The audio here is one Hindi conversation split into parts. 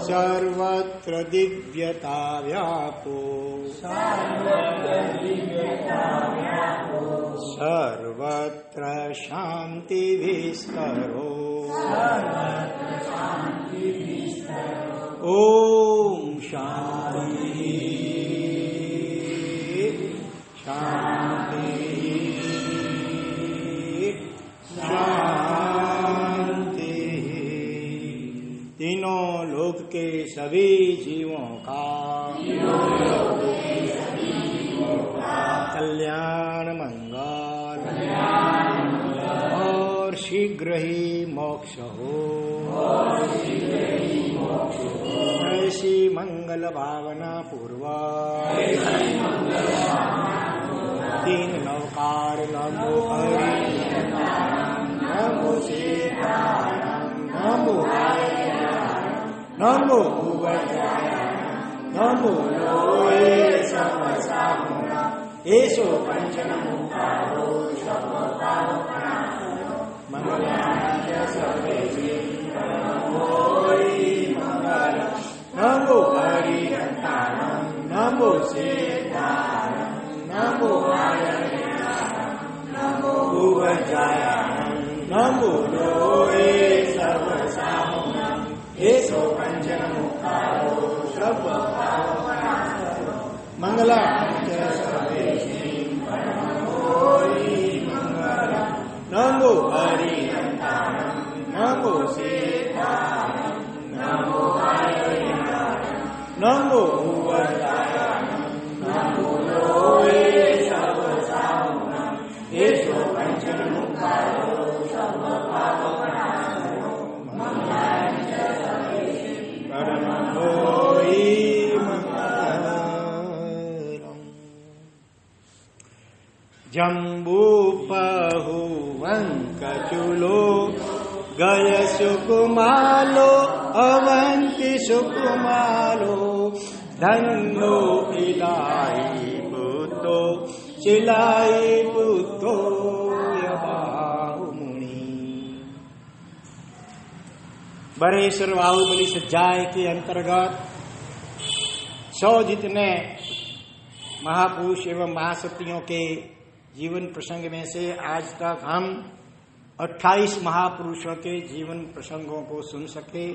सर्वत्र दिव्यता व्यापो सर्वत्र शांति विस्तरो ओम शांति शांति शांति। तीनों लोक के सभी जीवों का कल्याण मंगल और शीघ्र ही मोक्ष हो। ऐसी मंगल भावना पूर्वक तीन नवकार नमो हरि नमो सीताराम नमो नमो नमो लोये समसामुना एषो पंचनमुखारो मंगलाय सर्वे नमो हरिहंतारं नमो सीतारं नमो नमो भुवजायां नमो लोये सर्वसामुना एषो पंचनमुखारो मंगलाय सर्वे नमो हरिहंतारं नमो सीतारं नमो नमो भुवजायां नमो लोये सर्वसामुना एषो पंचनमुखारो सर्वपापनाशनो मंगलाय जम्बू पहुवंकचूलो गय सुकुमालो अवंति सुकुमालो धन्नो इलाई पुतो चिलाई पुतो यबाहुमुनि। बरेश्वर बाहुबली सज्जाए के अंतर्गत 100 जितने महापुरुष एवं महासतियों के जीवन प्रसंग में से आज तक हम 28 महापुरुषों के जीवन प्रसंगों को सुन सके।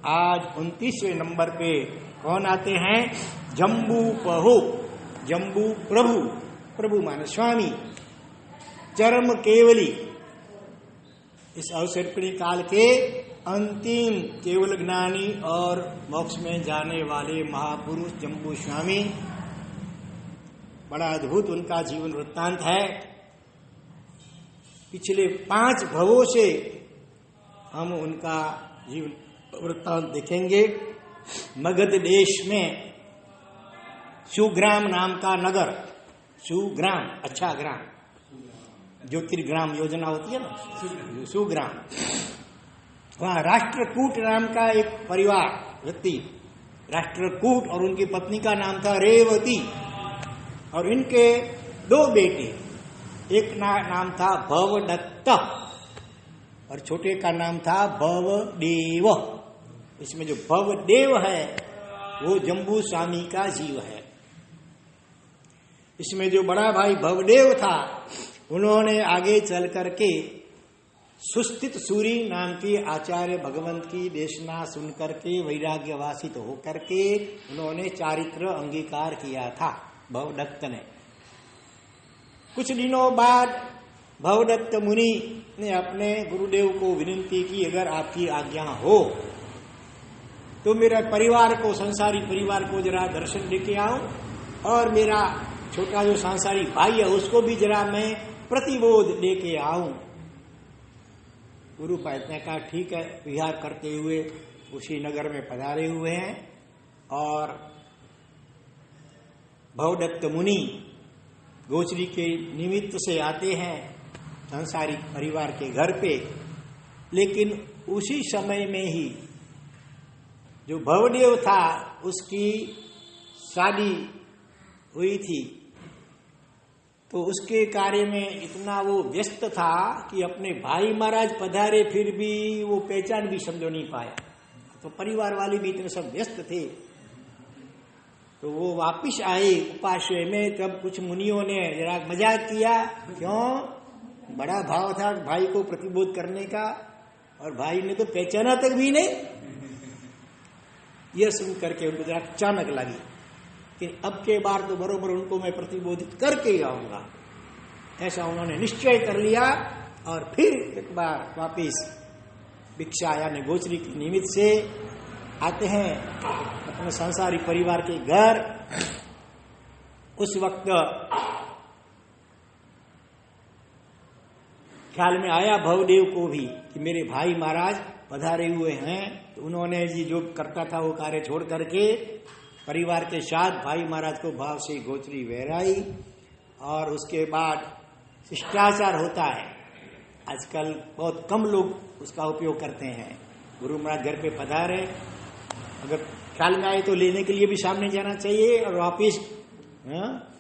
आज 29वें नंबर पे कौन आते हैं? जम्बू पहु, जम्बू प्रभु, प्रभु मान स्वामी, चरम केवली, इस अवसर्पिणी काल के अंतिम केवल ज्ञानी और मोक्ष में जाने वाले महापुरुष जम्बू स्वामी। बड़ा अद्भुत उनका जीवन वृत्तांत है। पिछले 5 भवों से हम उनका जीवन वृत्तांत देखेंगे। मगध देश में सुग्राम नाम का नगर, सुग्राम अच्छा ग्राम, ज्योतिर्ग्राम योजना होती है ना, सुग्राम, वहां राष्ट्रकूट नाम का एक परिवार व्यक्ति, राष्ट्रकूट, और उनकी पत्नी का नाम था रेवती, और इनके 2 बेटे, एक नाम था भवदत्त और छोटे का नाम था भवदेव। इसमें जो भवदेव है वो जम्बू स्वामी का जीव है। इसमें जो बड़ा भाई भवदेव था उन्होंने आगे चल करके सुस्थित सूरी नाम के आचार्य भगवंत की देशना सुन करके वैराग्यवासित होकर के उन्होंने चारित्र अंगीकार किया था भवदत्त ने। कुछ दिनों बाद भवदत्त मुनि ने अपने गुरुदेव को विनती की, अगर आपकी आज्ञा हो तो मेरा परिवार को, संसारी परिवार को जरा दर्शन देके आओ, और मेरा छोटा जो सांसारिक भाई है उसको भी जरा मैं प्रतिबोध देके आऊं। गुरु ने कहा ठीक है। विहार करते हुए उसी नगर में पधारे हुए हैं, और भवदत्त मुनि गोचरी के निमित्त से आते हैं संसारिक परिवार के घर पे। लेकिन उसी समय में ही जो भवदेव था उसकी शादी हुई थी, तो उसके कार्य में इतना वो व्यस्त था कि अपने भाई महाराज पधारे फिर भी वो पहचान भी समझो नहीं पाया। तो परिवार वाले भी इतने सब व्यस्त थे। तो वो वापिस आए उपाश्रय में, तब कुछ मुनियों ने जरा मजाक किया, क्यों, बड़ा भाव था भाई को प्रतिबोध करने का, और भाई ने तो पहचाना तक भी नहीं। यह सुन करके उनको जरा अचानक लगी कि अब के बार तो बरोबर उनको मैं प्रतिबोधित करके ही आऊंगा। ऐसा उन्होंने निश्चय कर लिया, और फिर एक बार वापिस भिक्षा यानी गोचरी के निमित्त से आते हैं अपने संसारी परिवार के घर। उस वक्त ख्याल में आया भवदेव को भी कि मेरे भाई महाराज पधारे हुए हैं। तो उन्होंने जी जो करता था वो कार्य छोड़ करके परिवार के साथ भाई महाराज को भाव से गोचरी वहराई। और उसके बाद शिष्टाचार होता है, आजकल बहुत कम लोग उसका उपयोग करते हैं। गुरु महाराज घर पे पधारे, अगर ख्याल में आए तो लेने के लिए भी सामने जाना चाहिए, और वापिस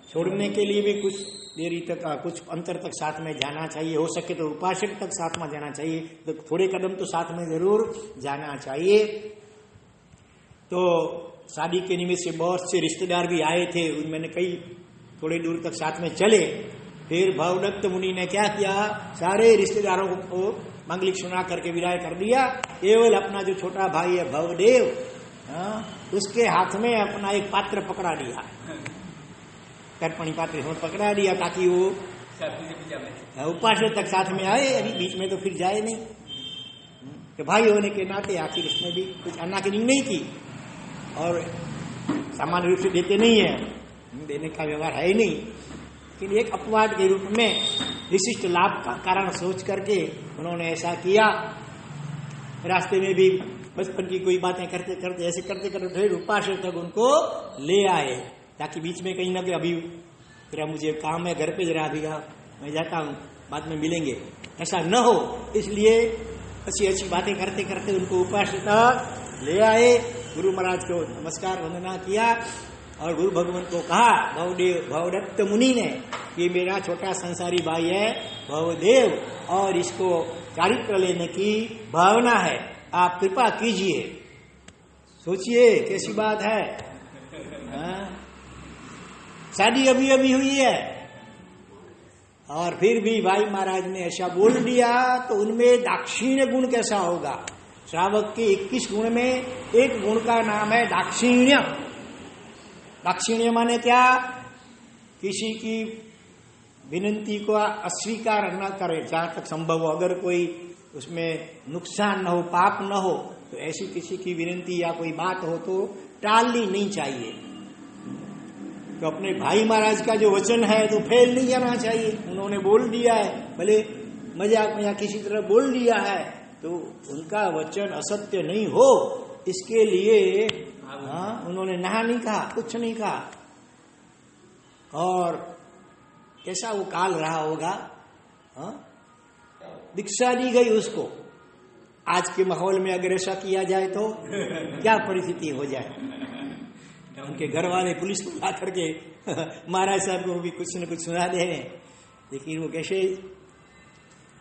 छोड़ने के लिए भी कुछ देरी तक, कुछ अंतर तक साथ में जाना चाहिए। हो सके तो उपासक तक साथ में जाना चाहिए, तो थोड़े कदम तो साथ में जरूर जाना चाहिए। तो शादी के निमित्त से बहुत से रिश्तेदार भी आए थे, उनमें कई थोड़ी दूर तक साथ में चले। फिर भवदत्त मुनि ने क्या किया, सारे रिश्तेदारों को मंगलिक सुना करके विदाई कर दिया। केवल अपना जो छोटा भाई है भवदेव, उसके हाथ में अपना एक पात्र पकड़ा दिया, कर्पणी पात्र पकड़ा दिया, ताकि वो उपासक तक साथ में आए। अभी बीच में तो फिर जाए नहीं, तो भाई होने के नाते आखिर इसमें भी कुछ अन्नाकिनी नहीं की, और सामान्य रूप से देते नहीं है, देने का व्यवहार है ही नहीं, लेकिन एक अपवाद के रूप में विशिष्ट लाभ का कारण सोच करके उन्होंने ऐसा किया। रास्ते में भी बचपन की कोई बातें करते करते ऐसे करते करते फिर उपासक तक उनको ले आए, ताकि बीच में कहीं ना कहीं अभी फिर मुझे काम है घर पे, जरा अभी मैं जाता हूँ, बाद में मिलेंगे, ऐसा न हो। इसलिए अच्छी अच्छी बातें करते करते उनको उपासक तक ले आए। गुरु महाराज को नमस्कार वंदना किया, और गुरु भगवान को कहा, भवदत्त मुनि ने, ये मेरा छोटा संसारी भाई है भवदेव, और इसको चारित्र लेने की भावना है, आप कृपा कीजिए। सोचिए कैसी बात है, शादी अभी अभी हुई है, और फिर भी भाई महाराज ने ऐसा बोल दिया, तो उनमें दाक्षिण्य गुण कैसा होगा। श्रावक के 21 गुण में एक गुण का नाम है दाक्षिण्य। दाक्षिण्य माने क्या, किसी की विनती को अस्वीकार न करे जहां तक संभव हो, अगर कोई उसमें नुकसान न हो, पाप न हो, तो ऐसी किसी की विनती या कोई बात हो तो टालनी नहीं चाहिए। तो अपने भाई महाराज का जो वचन है तो फेल नहीं जाना चाहिए। उन्होंने बोल दिया है, भले मजाक में या किसी तरह बोल दिया है, तो उनका वचन असत्य नहीं हो, इसके लिए उन्होंने नहा नहीं कहा, कुछ नहीं कहा। और कैसा वो काल रहा होगा, दीक्षा दी गई उसको। आज के माहौल में अगर ऐसा किया जाए तो क्या परिस्थिति हो जाए। उनके घर वाले पुलिस को ला करके महाराज साहब को भी कुछ न कुछ सुना दे रहे हैं, लेकिन वो कैसे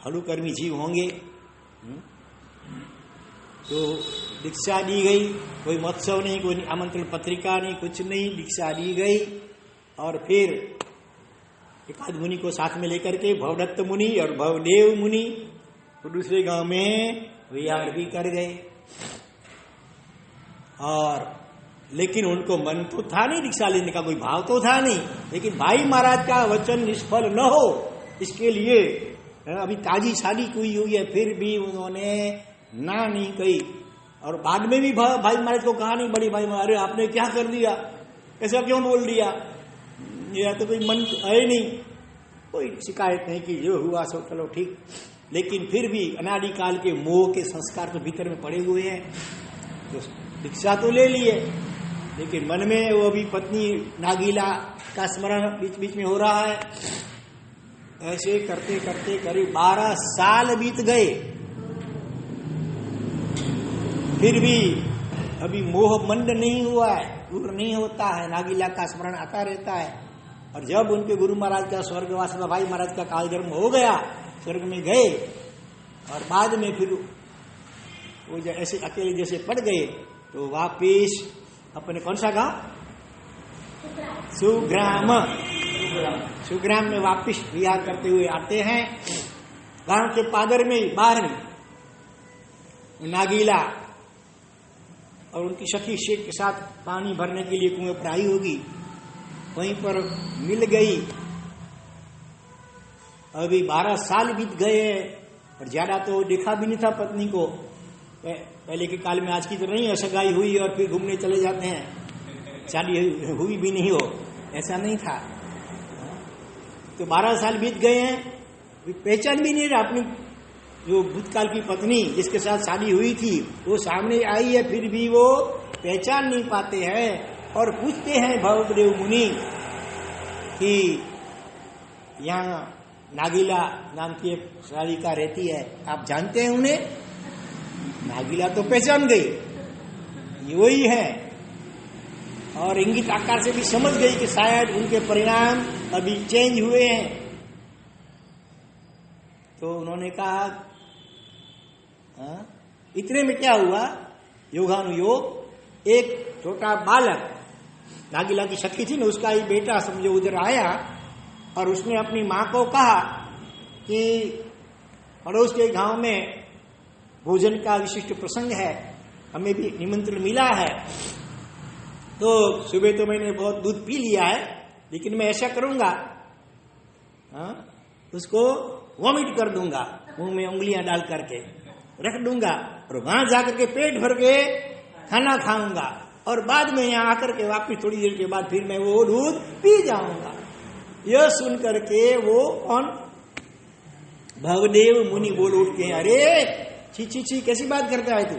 हलुकर्मी जीव होंगे। तो दीक्षा दी गई, कोई महोत्सव नहीं, कोई आमंत्रण पत्रिका नहीं, कुछ नहीं, दीक्षा दी गई। और फिर एकाध मुनि को साथ में लेकर के भवदत्त मुनि और भवदेव मुनि तो दूसरे गांव में विहार भी कर गए। और लेकिन उनको मन तो था नहीं दीक्षा लेने का, कोई भाव तो था नहीं, लेकिन भाई महाराज का वचन निष्फल न हो इसके लिए अभी ताजी शादी हुई हुई है, फिर भी उन्होंने ना नहीं कही। और बाद में भी भाई महाराज को कहा नहीं, बड़ी भाई महाराज आपने क्या कर दिया, ऐसा क्यों बोल दिया, या तो कोई मन है नहीं, कोई शिकायत नहीं कि जो हुआ सो चलो ठीक। लेकिन फिर भी अनादिकाल के मोह के संस्कार तो भीतर में पड़े हुए हैं। तो दीक्षा तो ले लिए, लेकिन मन में वो भी पत्नी नागीला का स्मरण बीच बीच में हो रहा है। ऐसे करते करते करीब 12 साल बीत गए, फिर भी अभी मोह मंड नहीं हुआ है, दूर नहीं होता है, नागीला का स्मरण आता रहता है। और जब उनके गुरु महाराज का स्वर्गवास में भाई महाराज का कालधर्म हो गया, स्वर्ग में गए, और बाद में फिर वो ऐसे अकेले जैसे पड़ गए, तो वापिस अपने कौन सा गांव, सुग्राम में वापिस विहार करते हुए आते हैं। गांव के पादर में बाहर में नागीला और उनकी सखी शेख के साथ पानी भरने के लिए कुएं पर आई होगी, वहीं पर मिल गई। अभी 12 साल बीत गए और ज्यादा तो देखा भी नहीं था पत्नी को। पहले के काल में आज की तो नहीं है, सगाई हुई और फिर घूमने चले जाते हैं, शादी हुई भी नहीं हो, ऐसा नहीं था। तो 12 साल बीत गए हैं, पहचान भी नहीं रहा अपनी जो भूतकाल की पत्नी जिसके साथ शादी हुई थी, वो सामने आई है, फिर भी वो पहचान नहीं पाते हैं। और पूछते हैं भवदेव मुनि कि यहाँ नागीला नाम की एक सारिका रहती है, आप जानते हैं उन्हें? नागीला तो पहचान गई, ये वही है, और इंगित आकार से भी समझ गई कि शायद उनके परिणाम अभी चेंज हुए हैं। तो उन्होंने कहा, इतने में क्या हुआ, योगानुयोग एक छोटा बालक, नागीला की सखी थी ना, उसका ही बेटा समझो उधर आया, और उसने अपनी माँ को कहा कि पड़ोस के गांव में भोजन का विशिष्ट प्रसंग है, हमें भी निमंत्रण मिला है। तो सुबह तो मैंने बहुत दूध पी लिया है, लेकिन मैं ऐसा करूंगा, उसको वॉमिट कर दूंगा, मुंह में उंगलियां डाल करके रख दूंगा, और वहां जाकर के पेट भर के खाना खाऊंगा, और बाद में यहाँ आकर के वापिस थोड़ी देर के बाद फिर मैं वो दूध पी जाऊंगा। यह सुन करके वो कौन, भवदेव मुनि बोल उठ के, अरे छी छी छी, कैसी बात करता है तू?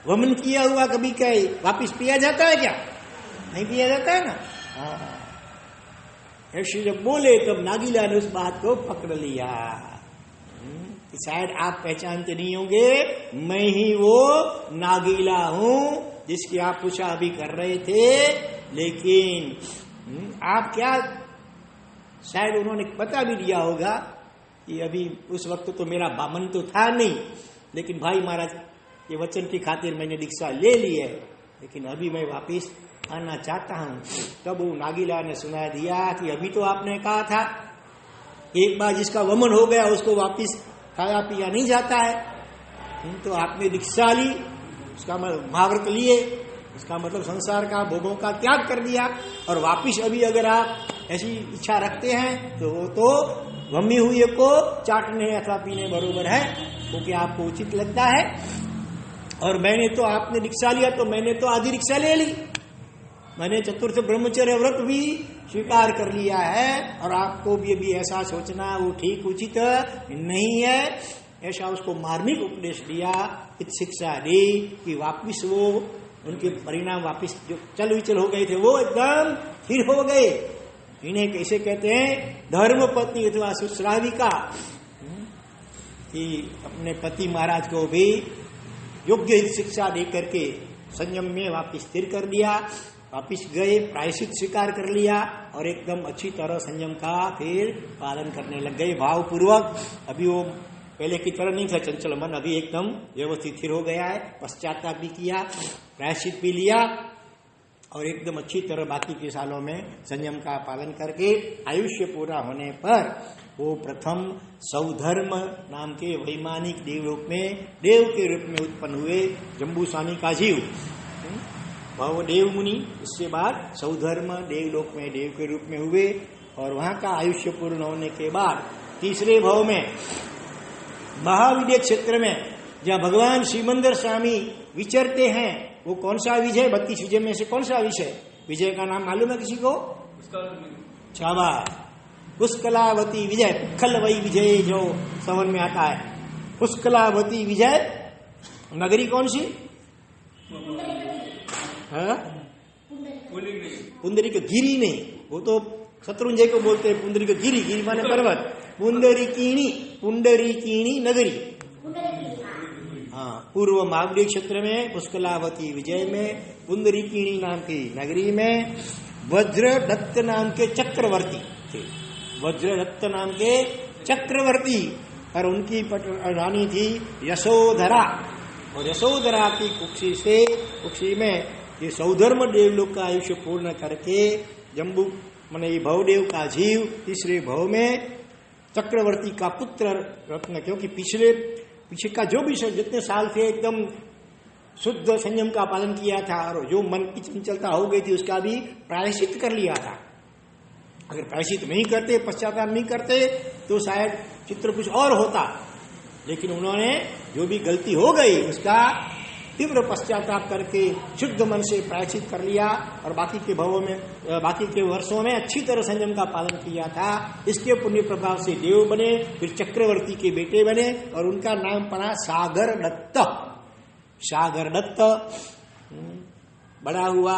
वमन किया हुआ कभी कहीं वापिस पिया जाता है क्या? नहीं पिया जाता है ना। ऐसे जब बोले तब नागीला ने उस बात को पकड़ लिया कि शायद आप पहचानते नहीं होंगे, मैं ही वो नागीला हूं जिसकी आप पूछा अभी कर रहे थे। लेकिन आप क्या, शायद उन्होंने बता भी दिया होगा कि अभी उस वक्त तो मेरा मन तो था नहीं, लेकिन भाई महाराज ये वचन की खातिर मैंने दीक्षा ले ली है, लेकिन अभी मैं वापिस आना चाहता हूं। तब वो नागीला ने सुना दिया कि अभी तो आपने कहा था एक बार जिसका वमन हो गया उसको वापिस खाया पिया नहीं जाता है, तो आपने दीक्षा ली, उसका महाव्रत लिए, इसका मतलब संसार का भोगों का त्याग कर दिया, और वापिस अभी अगर आप ऐसी इच्छा रखते हैं तो वो तो वमी हुए को चाटने अथवा पीने बरोबर है, क्योंकि आपको उचित लगता है। और मैंने तो, आपने दीक्षा लिया तो मैंने तो आधी दीक्षा ले ली, मैंने चतुर्थ ब्रह्मचर्य व्रत भी स्वीकार कर लिया है, और आपको भी ऐसा सोचना वो ठीक उचित नहीं है, ऐसा उसको मार्मिक उपदेश दिया, शिक्षा दी कि वापिस वो उनके परिणाम वापिस जो चल विचल हो गए थे वो एकदम स्थिर हो गए। इन्हें कैसे कहते हैं, धर्म पत्नी अथवा सुश्राविका, कि अपने पति महाराज को भी योग्य शिक्षा दे करके संयम में वापिस स्थिर कर दिया, वापिस गए, प्रायश्चित स्वीकार कर लिया, और एकदम अच्छी तरह संयम का फिर पालन करने लग गए भावपूर्वक। अभी वो पहले की तरह नहीं था चंचल मन, अभी एकदम व्यवस्थित स्थिर हो गया है, पश्चाताप भी किया, प्रायश्चित भी लिया, और एकदम अच्छी तरह बाकी के सालों में संयम का पालन करके आयुष्य पूरा होने पर वो प्रथम सौधर्म नाम के वैमानिक देवलोक में देव के रूप में उत्पन्न हुए, जम्बू स्वामी का जीव भवदेव मुनि। इसके बाद सौधर्म देवलोक में देव के रूप में हुए, और वहां का आयुष्य पूर्ण होने के बाद तीसरे भव में महाविद्य क्षेत्र में जहाँ भगवान श्रीमंदर स्वामी विचरते हैं, वो कौन सा विजय, 32 विजय में से कौन सा विषय, विजय का नाम मालूम है किसी को? शाबाश, पुष्कलावती विजय, पुष्कलवई विजय जो सवन में आता है, पुष्कलावती विजय नगरी कौन सी? पुंडरीक गिरी नहीं, वो तो शत्रुंजय को बोलते हैं पुंडरीक गिरी, गिरी माने पर्वत, पुंडरीकीणी, पुंडरीकीणी नगरी, हाँ पूर्व मावड़ी क्षेत्र में पुष्कलावती विजय में पुंडरीकिणी नाम की नगरी में वज्रदत्त नाम के चक्रवर्ती थे। वज्रदत्त नाम के चक्रवर्ती, और उनकी रानी थी यशोधरा। और यशोधरा की कुक्षी में ये सौधर्म देवलोक का आयुष्य पूर्ण करके जम्बू माने ये भवदेव का जीव तीसरे भव में चक्रवर्ती का पुत्र रत्न, क्योंकि पीछे का जो भी जितने साल थे एकदम शुद्ध संयम का पालन किया था, और जो मन की चंचलता हो गई थी उसका भी प्रायश्चित कर लिया था। अगर प्रायश्चित नहीं करते, पश्चाताप नहीं करते, तो शायद चित्र कुछ और होता। लेकिन उन्होंने जो भी गलती हो गई उसका तीव्र पश्चाताप करके शुद्ध मन से प्रायश्चित कर लिया, और बाकी के वर्षों में अच्छी तरह संयम का पालन किया था। इसके पुण्य प्रभाव से देव बने, फिर चक्रवर्ती के बेटे बने, और उनका नाम पड़ा सागर दत्त। सागर दत्त बड़ा हुआ,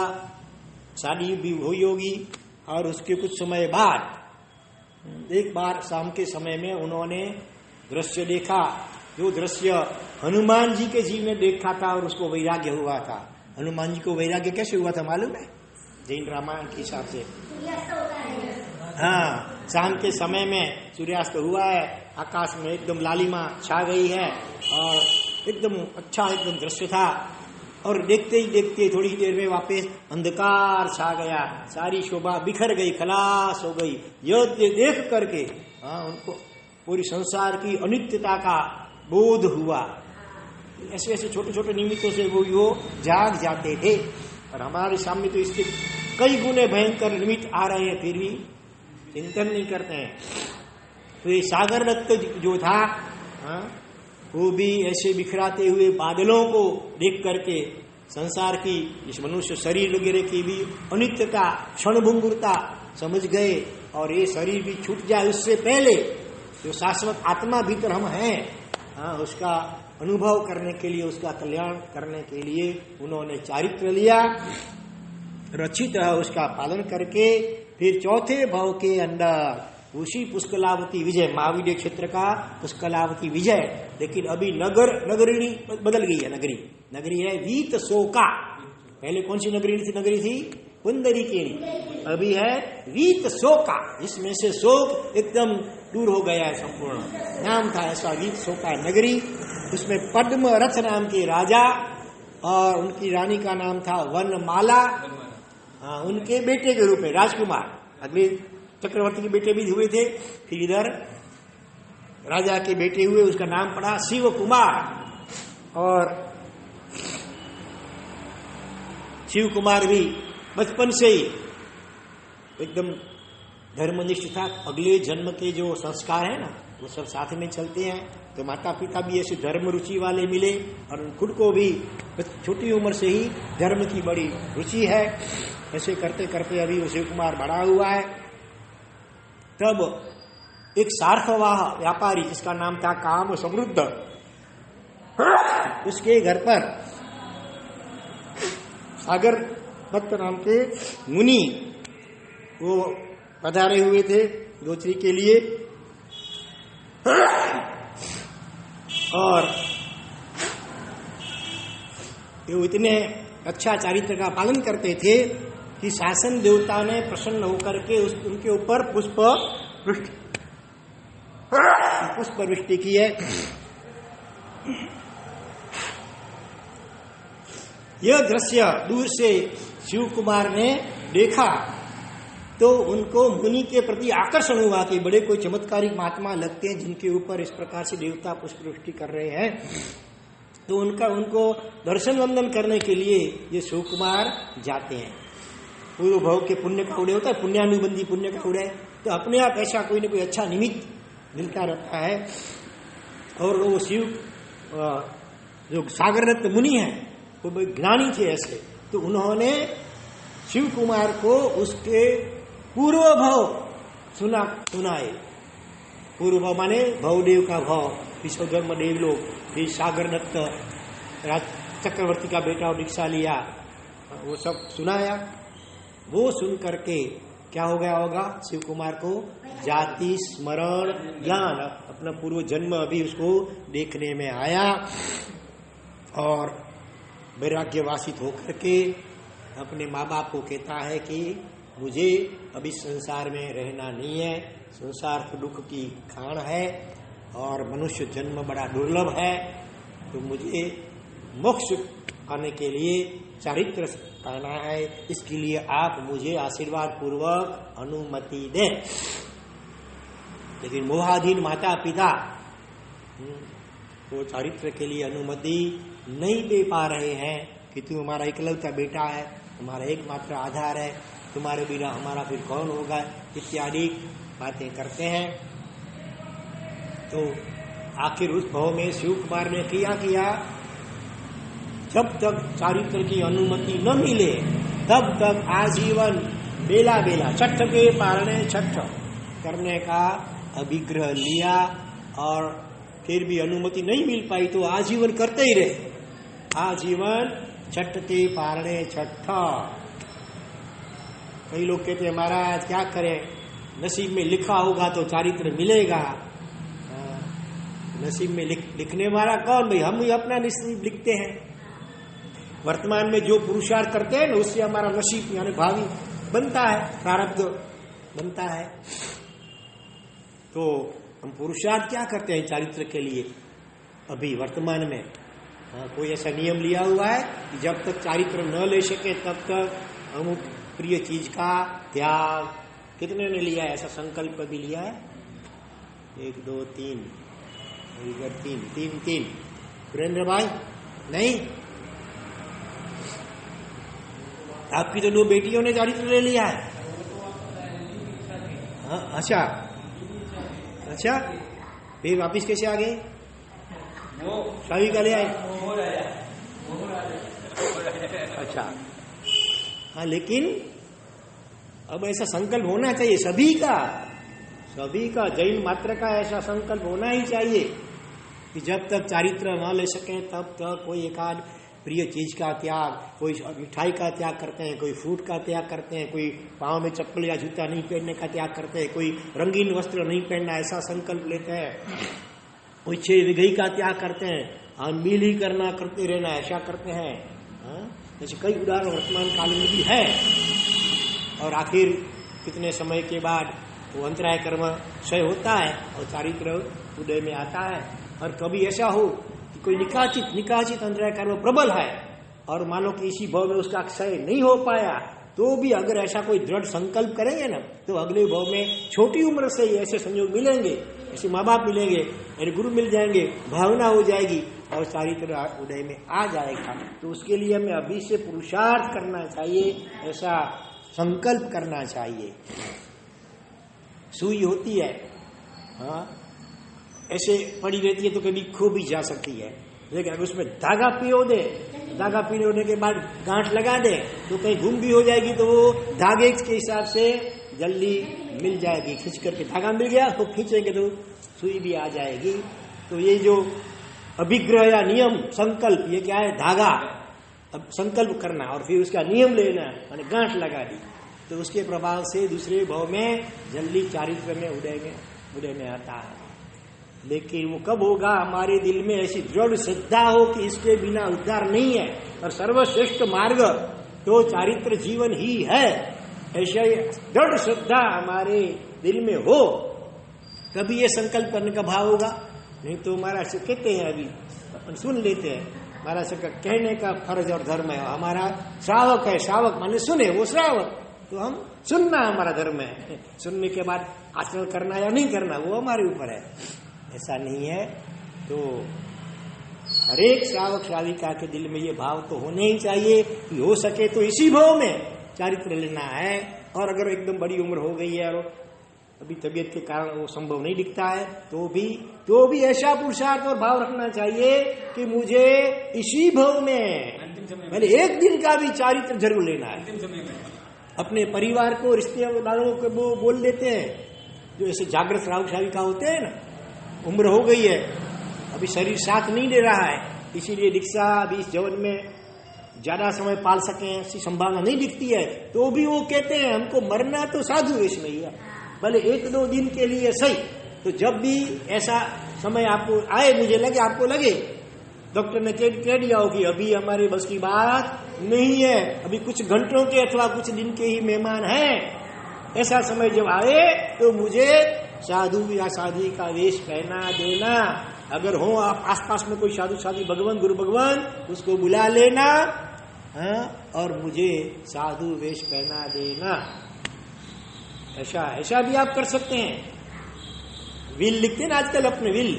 शादी भी हुई होगी, और उसके कुछ समय बाद एक बार शाम के समय में उन्होंने दृश्य देखा, जो दृश्य हनुमान जी के जीव ने देखा था, और उसको वैराग्य हुआ था। हनुमान जी को वैराग्य कैसे हुआ था मालूम है? जैन रामायण के हिसाब से, हाँ, शाम के समय में सूर्यास्त हुआ है, आकाश में एकदम लालिमा छा गई है, और एकदम अच्छा एकदम दृश्य था। और देखते ही देखते थोड़ी ही देर में वापस अंधकार छा गया, सारी शोभा बिखर गई, खलास हो गई। यह देख करके उनको पूरी संसार की अनित्यता का बोध हुआ। ऐसे ऐसे छोटे छोटे निमित्तों से वो जाग जाते थे, और हमारे सामने तो इसके कई गुने भयंकर निमित्त आ रहे हैं, फिर भी चिंतन नहीं करते हैं। तो ये सागर दत्त जो था, वो भी ऐसे बिखराते हुए बादलों को देख करके संसार की, इस मनुष्य शरीर वगैरह की भी अनित्यता, क्षणभंगुरता समझ गए, और ये शरीर भी छूट जाए उससे पहले जो शाश्वत आत्मा भीतर हम हैं, उसका अनुभव करने के लिए, उसका कल्याण करने के लिए उन्होंने चारित्र लिया, अच्छी तरह उसका पालन करके फिर चौथे भाव के अंदर उसी पुष्कलावती विजय, महावीर क्षेत्र का पुष्कलावती विजय। लेकिन अभी नगरी बदल गई है, नगरी है वीत शोका। पहले कौन सी नगरी थी? पुंडरीकिणी। अभी है वीत शोका, इसमें से शोक एकदम दूर हो गया है संपूर्ण। नाम था ऐसा वीत शोका नगरी। उसमें पद्म रथ नाम के राजा और उनकी रानी का नाम था वनमाला। उनके बेटे के रूप में राजकुमार, अगले चक्रवर्ती के बेटे भी हुए थे। फिर इधर राजा के बेटे हुए, उसका नाम पड़ा शिव कुमार। और शिव कुमार भी बचपन से ही एकदम धर्मनिष्ठ था। अगले जन्म के जो संस्कार है ना, वो सब साथ में चलते हैं। तो माता पिता भी ऐसे धर्म रुचि वाले मिले, और खुद को भी छोटी उम्र से ही धर्म की बड़ी रुचि है। ऐसे करते करते अभी शिव कुमार बड़ा हुआ है। तब एक सार्थवाह व्यापारी जिसका नाम था काम समृद्ध, उसके घर पर सागर दत्त नाम के मुनि वो पधारे हुए थे गोत्री के लिए। और ये इतने अच्छा चारित्र का पालन करते थे कि शासन देवता ने प्रसन्न होकर के उनके ऊपर पुष्प वृष्टि की है। यह दृश्य दूर से शिव कुमार ने देखा तो उनको मुनि के प्रति आकर्षण हुआ कि बड़े कोई चमत्कारिक महात्मा लगते हैं जिनके ऊपर इस प्रकार से देवता पुष्प वृष्टि कर रहे हैं। तो उनको दर्शन वंदन करने के लिए ये शिव कुमार जाते हैं। पूर्व भव के पुण्य का उदय होता है, पुण्यानुबंधी पुण्य का उदय। तो अपने आप ऐसा कोई न कोई अच्छा निमित्त मिलता रहता है। और वो शिव जो सागर दत्त मुनि है वो ज्ञानी थे ऐसे, तो उन्होंने शिव कुमार को उसके पूर्व भव सुनाए। पूर्व भव माने भवदेव का भव, विश्वधर्म देवलोक, फिर सागर दत्त चक्रवर्ती का बेटा दीक्षा लिया, वो सब सुनाया। वो सुन करके क्या हो गया होगा, शिव कुमार को जाति स्मरण ज्ञान, अपना पूर्व जन्म अभी उसको देखने में आया। और वैराग्यवासित होकर के अपने माँ बाप को कहता है कि मुझे अभी संसार में रहना नहीं है, संसार तो दुख की खान है और मनुष्य जन्म बड़ा दुर्लभ है, तो मुझे मोक्ष पाने के लिए चारित्र पाना है, इसके लिए आप मुझे आशीर्वाद पूर्वक अनुमति दें। लेकिन मोहाधीन माता पिता तो चारित्र के लिए अनुमति नहीं दे पा रहे हैं कि तू हमारा इकलौता बेटा है, हमारा एकमात्र आधार है, तुम्हारे बिना हमारा फिर कौन होगा, इत्यादि बातें करते हैं। तो आखिर उस भाव में शिव कुमार ने किया जब तक चारित्र की अनुमति न मिले तब तक आजीवन बेला बेला छठ के पालने छठ करने का अभिग्रह लिया और फिर भी अनुमति नहीं मिल पाई तो आजीवन करते ही रहे, आजीवन छठ के पालने छठ। कई लोग कहते हैं महाराज क्या करें, नसीब में लिखा होगा तो चारित्र मिलेगा। नसीब में लिखने वाला कौन भाई, हम ही अपना नसीब लिखते हैं। वर्तमान में जो पुरुषार्थ करते हैं ना उससे हमारा नसीब यानी भावी बनता है, प्रारब्ध बनता है। तो हम पुरुषार्थ क्या करते हैं चारित्र के लिए अभी वर्तमान में? कोई ऐसा नियम लिया हुआ है कि जब तक चारित्र न ले सके तब तक अमुक प्रिय चीज का त्याग। कितने ने लिया है ऐसा संकल्प? भी लिया है 1 2 3 इधर 3 सुरेंद्र भाई नहीं, आपकी तो 2 बेटियों ने चारित्र ले लिया है। अच्छा फिर वापिस कैसे आ गए? शादी का ले आए? अच्छा हाँ, लेकिन अब ऐसा संकल्प होना चाहिए सभी का जैन मात्र का ऐसा संकल्प होना ही चाहिए कि जब तक चारित्र न ले सके तब तक कोई एकाध प्रिय चीज का त्याग, कोई मिठाई का त्याग करते हैं, कोई फ्रूट का त्याग करते हैं, कोई पाँव में चप्पल या जूता नहीं पहनने का त्याग करते हैं, कोई रंगीन वस्त्र नहीं पहनना ऐसा संकल्प लेते हैं, कोई 6 विघई का त्याग करते हैं, मिल ही करना करते रहना ऐसा करते हैं। ऐसे कई उदाहरण वर्तमान काल में भी है। और आखिर कितने समय के बाद वो अंतराय कर्म क्षय होता है और चारित्र उदय में आता है। और कभी ऐसा हो कि कोई निकाचित अंतराय कर्म प्रबल है और मानो कि इसी भाव में उसका क्षय नहीं हो पाया, तो भी अगर ऐसा कोई दृढ़ संकल्प करेंगे ना तो अगले भाव में छोटी उम्र से ही ऐसे संयोग मिलेंगे, ऐसे माँ बाप मिलेंगे, ऐसे गुरु मिल जाएंगे, भावना हो जाएगी और चारित्र उदय में आ जाएगा। तो उसके लिए हमें अभी से पुरुषार्थ करना चाहिए, ऐसा संकल्प करना चाहिए। सुई होती है ऐसे पड़ी रहती है तो कभी खो भी जा सकती है, लेकिन अगर उसमें धागा पिरो दे, धागा पिरोने के बाद गांठ लगा दे तो कहीं गुम भी हो जाएगी तो वो धागे के हिसाब से जल्दी मिल जाएगी। खींच करके धागा मिल गया तो खींचेंगे तो सुई भी आ जाएगी। तो ये जो अभिग्रह या नियम संकल्प, ये क्या है? धागा, अब संकल्प करना और फिर उसका नियम लेना, मैंने गांठ लगा दी, तो उसके प्रभाव से दूसरे भाव में जल्दी चारित्र में उदय में आता है। लेकिन वो कब होगा? हमारे दिल में ऐसी दृढ़ श्रद्धा हो कि इसके बिना उद्धार नहीं है और सर्वश्रेष्ठ मार्ग तो चारित्र जीवन ही है, ऐसा दृढ़ श्रद्धा हमारे दिल में हो तभी ये संकल्प करने का भाव होगा। नहीं तो महाराज से कहते हैं, अभी अपन सुन लेते हैं, महाराज से कहने का फर्ज और धर्म है, हमारा श्रावक है, श्रावक माने सुने, वो श्रावक, तो हम सुनना हमारा धर्म है, सुनने के बाद आचरण करना या नहीं करना वो हमारे ऊपर है। ऐसा नहीं है। तो हरेक श्रावक श्राविका के दिल में ये भाव तो होने ही चाहिए कि हो सके तो इसी भाव में चारित्र लेना है। और अगर एकदम बड़ी उम्र हो गई है और अभी तबीयत के कारण वो संभव नहीं दिखता है तो भी ऐसा पुरुषार्थ और भाव रखना चाहिए कि मुझे इसी भाव में पहले एक दिन का भी चारित्र जरूर लेना है। अपने परिवार को, रिश्तेदारों को वो बोल देते हैं, जो ऐसे जागृत श्रावक श्राविका होते हैं ना, उम्र हो गई है, अभी शरीर साथ नहीं दे रहा है, इसीलिए दीक्षा अभी इस जवन में ज्यादा समय पाल सके ऐसी संभावना नहीं दिखती है, तो भी वो कहते हैं हमको मरना तो साधु वेश में ही है, भले 1-2 दिन के लिए सही। तो जब भी ऐसा समय आपको आए, मुझे लगे, आपको लगे डॉक्टर ने कह दिया हो कि अभी हमारे बस की बात नहीं है, अभी कुछ घंटों के अथवा कुछ दिन के ही मेहमान हैं, ऐसा समय जब आए तो मुझे साधु या साध्वी का वेश पहना देना। अगर हो आप आसपास में कोई साधु साध्वी भगवान गुरु भगवान, उसको बुला लेना, और मुझे साधु वेश पहना देना। ऐसा भी आप कर सकते हैं। विल लिखते हैं ना आजकल, अपने विल,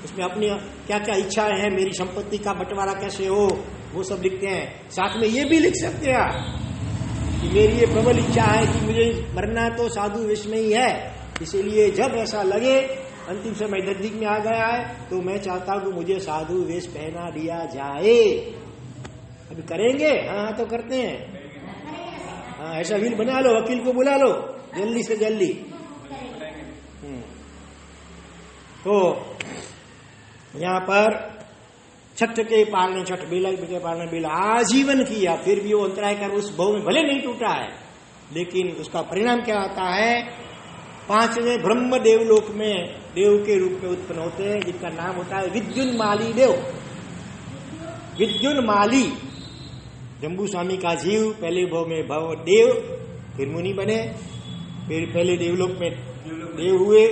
उसमें अपनी क्या क्या इच्छाएं हैं, मेरी संपत्ति का बंटवारा कैसे हो, वो सब लिखते हैं। साथ में ये भी लिख सकते हैं आप कि मेरी ये प्रबल इच्छा है कि मुझे मरना तो साधु वेश में ही है, इसीलिए जब ऐसा लगे अंतिम समय नजदीक में आ गया है तो मैं चाहता हूं कि मुझे साधु वेश पहना दिया जाए। अभी करेंगे? हाँ तो करते हैं। हाँ ऐसा विल बना लो, वकील को बुला लो जल्दी से जल्दी। तो यहाँ पर छठ के पालने, छठ बेला के पालने बेला आजीवन किया, फिर भी वो अंतराय कर उस भव में भले नहीं टूटा है, लेकिन उसका परिणाम क्या आता है? 5वें ब्रह्म देवलोक में देव के रूप में उत्पन्न होते हैं, जिनका नाम होता है विद्युन्माली देव। विद्युन्माली जम्बू स्वामी का जीव पहले भव में भव देव, फिर मुनि बने, फिर पहले देवलोक में देव हुए,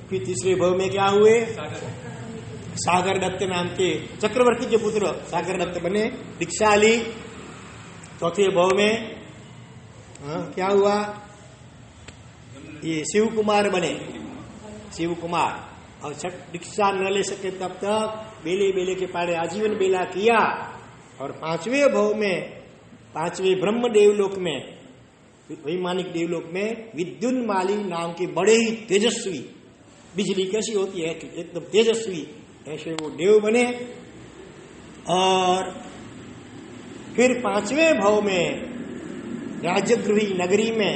फिर तीसरे भव में क्या हुए? सागर दत्त नाम के चक्रवर्ती के पुत्र सागर दत्त बने, दीक्षा ली। चौथे भव में क्या हुआ? ये शिव कुमार बने, शिव कुमार। और छठ दीक्षा न ले सके तब तक बेले बेले के पाड़े आजीवन बेला किया। और 5वें भव में, 5वें ब्रह्म देवलोक में, वैमानिक देवलोक में विद्युन्माली नाम के बड़े ही तेजस्वी, बिजली कैसी होती है एकदम तेजस्वी, ऐसे वो देव बने। और फिर 5वें भव में राजगृही नगरी में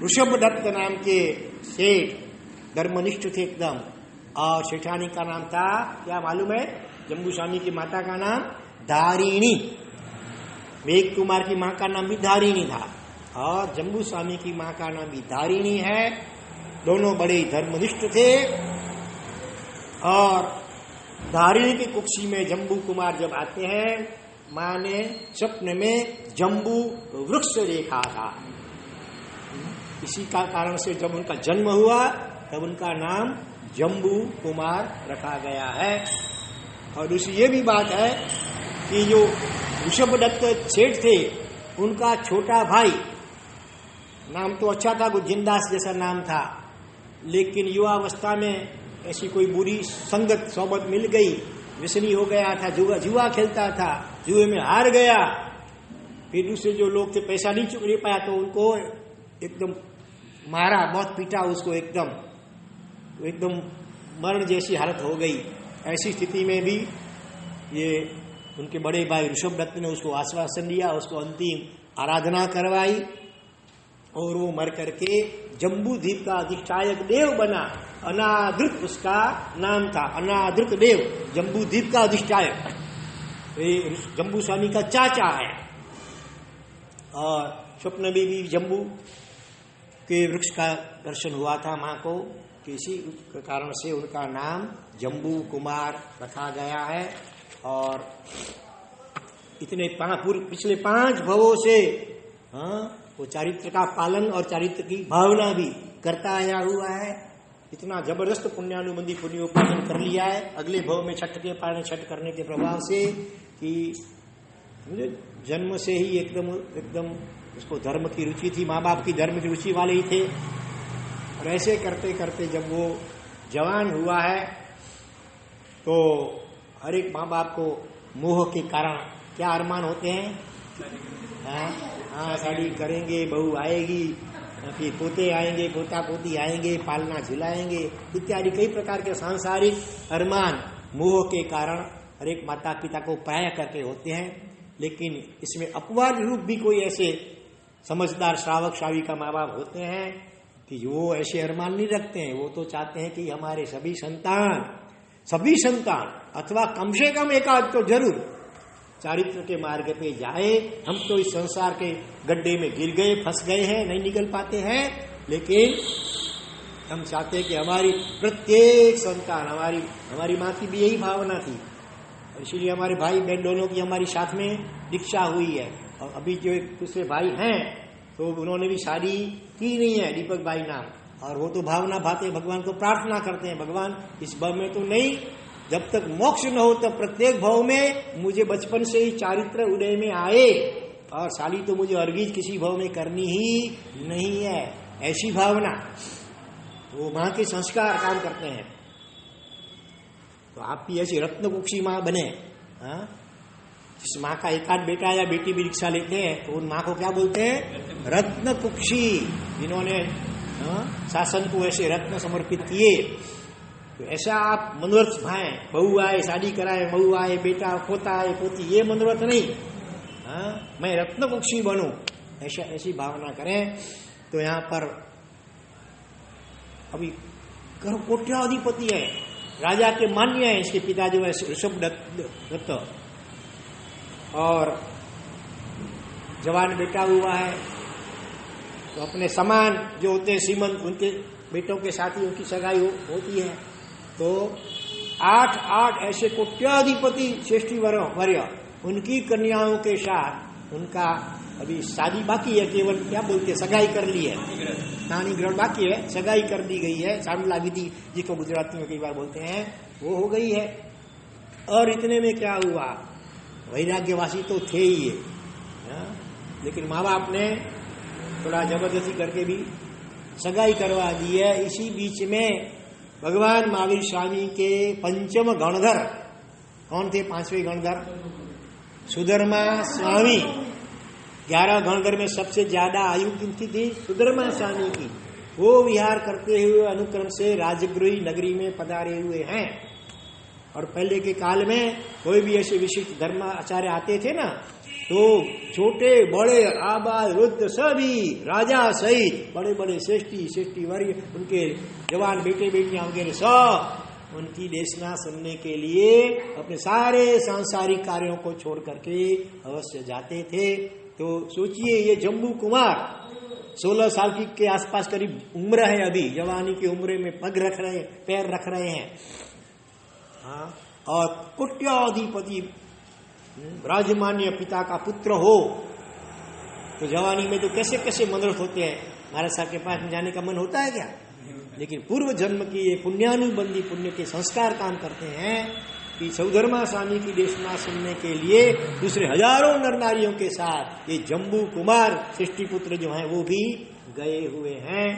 ऋषभ दत्त नाम के सेठ, धर्मनिष्ठ थे एकदम, और सेठानी का नाम था क्या मालूम है? जम्बू स्वामी की माता का नाम धारिणी, मेघ कुमार की मां का नाम भी धारिणी था, और जम्बू स्वामी की मां का नाम भी धारिणी है। दोनों बड़े धर्मनिष्ठ थे। और धारिणी की कुक्षी में जम्बू कुमार जब आते हैं, मां ने स्वप्न में जम्बू वृक्ष देखा था। इसी का कारण से जब उनका जन्म हुआ तब उनका नाम जम्बू कुमार रखा गया है। और दूसरी ये भी बात है कि जो ऋषभ दत्त सेठ थे, उनका छोटा भाई, नाम तो अच्छा था, गुजिंदास जैसा नाम था, लेकिन युवावस्था में ऐसी कोई बुरी संगत सोबत मिल गई, व्यसनी हो गया था, जुआ खेलता था, जुए में हार गया। फिर दूसरे जो लोग थे पैसा नहीं चुका पाया तो उनको एकदम मारा, बहुत पीटा उसको, एकदम मरण जैसी हालत हो गई। ऐसी स्थिति में भी ये उनके बड़े भाई ऋषभ दत्त ने उसको आश्वासन दिया, उसको अंतिम आराधना करवाई, और वो मर करके जम्बू द्वीप का अधिष्ठायक देव बना। अनादृत उसका नाम था, अनादृत देव, जम्बू द्वीप का अधिष्ठायक। ये जम्बू स्वामी का चाचा है। और स्वप्न में भी जम्बू के वृक्ष का दर्शन हुआ था मां को, किसी कारण से उनका नाम जम्बू कुमार रखा गया है। और इतने पिछले 5 भवों से वो चारित्र का पालन और चारित्र की भावना भी करता आया हुआ है। इतना जबरदस्त पुण्यानुबंधी पुण्योपार्जन कर लिया है अगले भव में छठ के पारण, छठ करने के प्रभाव से, कि मुझे जन्म से ही एकदम उसको धर्म की रुचि थी, माँ बाप की धर्म की रुचि वाले ही थे। और ऐसे करते करते जब वो जवान हुआ है तो हर एक माँ बाप को मोह के कारण क्या अरमान होते हैं? हाँ, शादी करेंगे, बहू आएगी, फिर पोते आएंगे, पोता पोती आएंगे, पालना झुलाएंगे, इत्यादि कई प्रकार के सांसारिक अरमान मोह के कारण हर एक माता पिता को पराया करके होते हैं। लेकिन इसमें अपवाद रूप भी कोई ऐसे समझदार श्रावक श्राविका माँ बाप होते हैं कि वो ऐसे अरमान नहीं रखते हैं। वो तो चाहते हैं कि हमारे सभी संतान अथवा कम से कम एक आध तो जरूर चारित्र के मार्ग पे जाए। हम तो इस संसार के गड्ढे में गिर गए, फंस गए हैं, नहीं निकल पाते हैं, लेकिन हम चाहते हैं कि हमारी प्रत्येक संतान, हमारी माँ की भी यही भावना थी, इसीलिए हमारे भाई बहन दोनों की हमारी साथ में दीक्षा हुई है। और अभी जो एक दूसरे भाई हैं तो उन्होंने भी शादी की नहीं है, दीपक भाई नाम, और वो तो भावना भाते भगवान को प्रार्थना करते हैं, भगवान इस भव में तो नहीं, जब तक मोक्ष न हो तब प्रत्येक भव में मुझे बचपन से ही चारित्र उदय में आए, और शादी तो मुझे अर्घीज किसी भव में करनी ही नहीं है, ऐसी भावना। वो माँ के संस्कार काम करते हैं। तो आप भी ऐसी रत्न कुक्षी माँ बने। जिस माँ का एक आध बेटा या बेटी भी दीक्षा लेते हैं तो उन माँ को क्या बोलते हैं? रत्न कुक्षी, जिन्होंने शासन को ऐसे रत्न समर्पित किए। तो ऐसा आप मनोरथ भाएं, बहू आए शादी कराए, बहू आए बेटा पोता आए पोती, ये मनोरथ नहीं। मैं रत्न कुक्षी बनूं, ऐसा ऐसी भावना करें। तो यहाँ पर अभी कोट्याधिपति है, राजा के मान्य है, इसके पिता जो है ऋषभ दत्त, और जवान बेटा हुआ है। तो अपने समान जो होते हैं श्रीमंत, उनके बेटों के साथ ही उनकी सगाई होती है। तो 8 ऐसे कोट्याधिपति श्रेष्ठी वर्य, उनकी कन्याओं के साथ उनका अभी शादी बाकी है, केवल क्या बोलते हैं सगाई कर ली है, नानी ग्रहण बाकी है, सगाई कर दी गई है, शामला विधि जिसको गुजराती में कई बार बोलते हैं, वो हो गई है। और इतने में क्या हुआ, वैराग्यवासी तो थे ही ये, लेकिन माँ बाप ने थोड़ा जबरदस्ती करके भी सगाई करवा दी है। इसी बीच में भगवान महावीर स्वामी के पंचम गणधर, कौन थे पांचवें गणधर? सुधर्मा स्वामी। 11 गणधर में सबसे ज्यादा आयु किनकी थी? सुधर्मा स्वामी की। वो विहार करते हुए अनुक्रम से राजगृही नगरी में पधारे हुए हैं। और पहले के काल में कोई भी ऐसे विशिष्ट धर्म आचार्य आते थे ना, तो छोटे बड़े आबाद वृद्ध सभी राजा सहित बड़े बड़े श्रेष्ठी वर्य, उनके जवान बेटे बेटियां वगैरह सब उनकी देशना सुनने के लिए अपने सारे सांसारिक कार्यों को छोड़ करके अवश्य जाते थे। तो सोचिए, ये जम्बू कुमार 16 साल की के आसपास करीब उम्र है, अभी जवानी की उम्र में पैर रख रहे हैं। और कोट्याधिपति राजमान्य पिता का पुत्र हो तो जवानी में तो कैसे कैसे मनोरथ होते हैं। महाराज साहब के पास में जाने का मन होता है क्या? लेकिन पूर्व जन्म की ये पुण्यानुबंधी पुण्य के संस्कार काम करते हैं कि सौधर्मा स्वामी की देशना सुनने के लिए दूसरे हजारों नर नारियों के साथ ये जम्बू कुमार सृष्टि पुत्र जो हैं वो भी गए हुए हैं।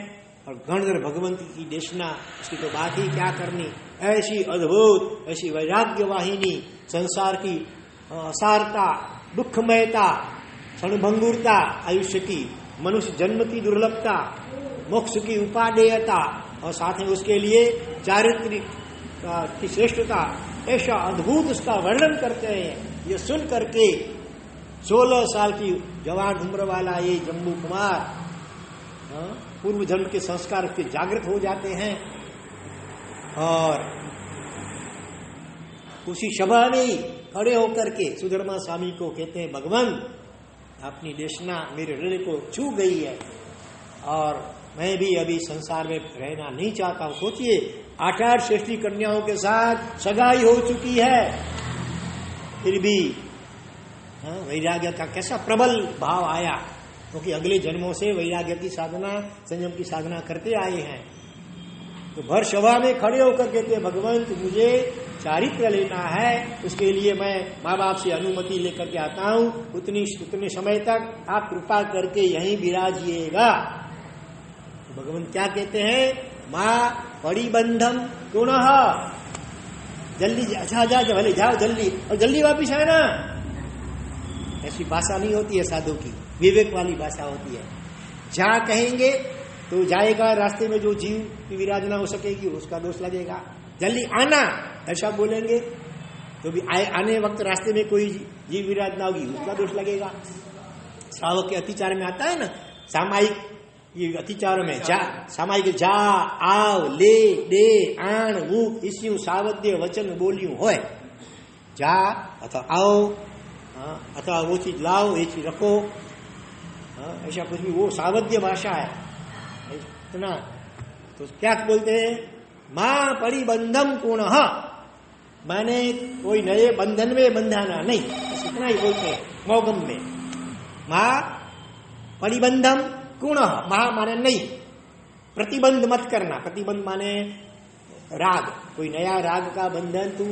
और गणधर भगवंती की देशना, उसकी तो बात ही क्या करनी। ऐसी अद्भुत, ऐसी वैराग्य वाहिनी, संसार की असारता, दुखमयता, क्षणभंगुरता आयुष्य की, मनुष्य जन्म की दुर्लभता, मोक्ष की उपादेयता, और साथ में उसके लिए चारित्रिक की श्रेष्ठता, ऐसा अद्भुत उसका वर्णन करते हैं। ये सुन करके 16 साल की जवान उम्र वाला ये जम्बू कुमार पूर्व जन्म के संस्कार के जागृत हो जाते हैं। और उसी सभा में ही खड़े होकर के सुधर्मा स्वामी को कहते हैं, भगवान अपनी देशना मेरे हृदय को छू गई है और मैं भी अभी संसार में रहना नहीं चाहता हूं। सोचिए, 8 श्रेष्ठी कन्याओं के साथ सगाई हो चुकी है, फिर भी वैराग्य का कैसा प्रबल भाव आया, क्योंकि अगले जन्मों से वैराग्य की साधना, संयम की साधना करते आए हैं। तो भर सभा में खड़े होकर कहते हैं, भगवान मुझे चारित्र लेना है, उसके लिए मैं माँ बाप से अनुमति लेकर के आता हूँ, उतने समय तक आप कृपा करके यहीं विराजिएगा। तो भगवान क्या कहते हैं, माँ परिबंधम पुनः, जल्दी अच्छा जा भले जाओ जल्दी, और जल्दी वापिस आए ना। ऐसी भाषा नहीं होती है साधु की, विवेक वाली भाषा होती है। जहाँ कहेंगे तो जाएगा, रास्ते में जो जीव की विराजना हो सकेगी उसका दोष लगेगा। जल्दी आना ऐसा बोलेंगे तो भी आने वक्त रास्ते में कोई जीव विराजना होगी उसका दोष लगेगा। श्रावक के अतिचार में आता है ना, सामायिक ये अतिचारों में सामायिक जा आव ले दे आण मुख इस्यू सावध्य वचन बोलियों होय, जा अथवा आओ अथवा वो चीज लाओ, ये चीज रखो, ऐसा कुछ भी, वो सावध्य भाषा है इतना। तो क्या बोलते हैं, मां परिबंधम पुनः, माने कोई नए बंधन में बंधाना नहीं, बस इतना ही बोलते हैं मौगम में। महा परिबंधम गुण, महा माने नहीं, प्रतिबंध मत करना। प्रतिबंध माने राग, कोई नया राग का बंधन तू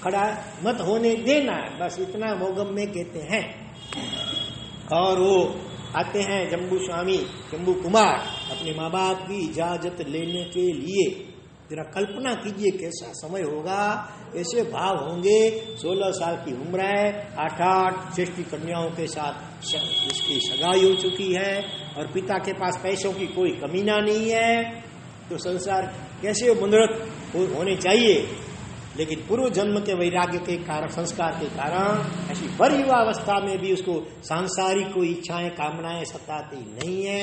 खड़ा मत होने देना, बस इतना मौगम में कहते हैं। और वो आते हैं जम्बू स्वामी, जम्बू कुमार, अपने माँ बाप की इजाजत लेने के लिए। जरा कल्पना कीजिए कैसा समय होगा, ऐसे भाव होंगे। 16 साल की उम्र है, 8 श्रेष्ठी कन्याओं के साथ उसकी सगाई हो चुकी है और पिता के पास पैसों की कोई कमीना नहीं है, तो संसार कैसे मनोरथ होने चाहिए। लेकिन पूर्व जन्म के वैराग्य के कारण, संस्कार के कारण ऐसी बड़ी युवावस्था में भी उसको सांसारिक कोई इच्छाएं कामनाएं सताती नहीं है।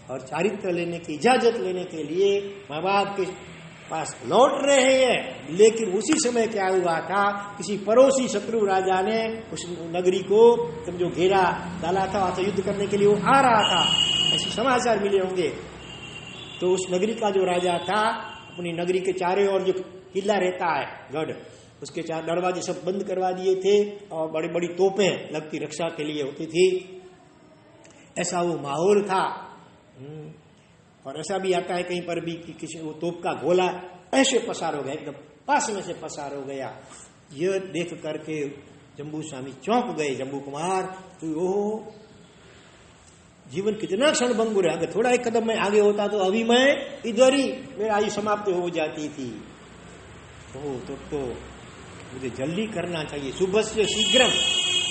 और चारित्र लेने की इजाजत लेने के लिए माँ बाप के पास लौट रहे हैं। लेकिन उसी समय क्या हुआ था, किसी पड़ोसी शत्रु राजा ने उस नगरी को समझो घेरा डाला था, वहां युद्ध करने के लिए वो आ रहा था, ऐसे समाचार मिले होंगे। तो उस नगरी का जो राजा था, अपनी नगरी के चारों ओर जो किला रहता है गढ़, उसके 4 दरवाजे सब बंद करवा दिए थे और बड़ी बड़ी तोपें लगती रक्षा के लिए होती थी। ऐसा वो माहौल था। और ऐसा भी आता है कहीं पर भी कि किसी वो तोप का गोला ऐसे पसार हो गया, एकदम पास में से पसार हो गया। यह देख करके जम्बू स्वामी चौंक गए। जम्बू कुमार, तो ओह जीवन कितना क्षण भंगुर है, अगर थोड़ा एक कदम में आगे होता तो अभी मैं इधर ही मेरी आयु समाप्त हो जाती थी। तो मुझे जल्दी करना चाहिए, सुबह से शीघ्र,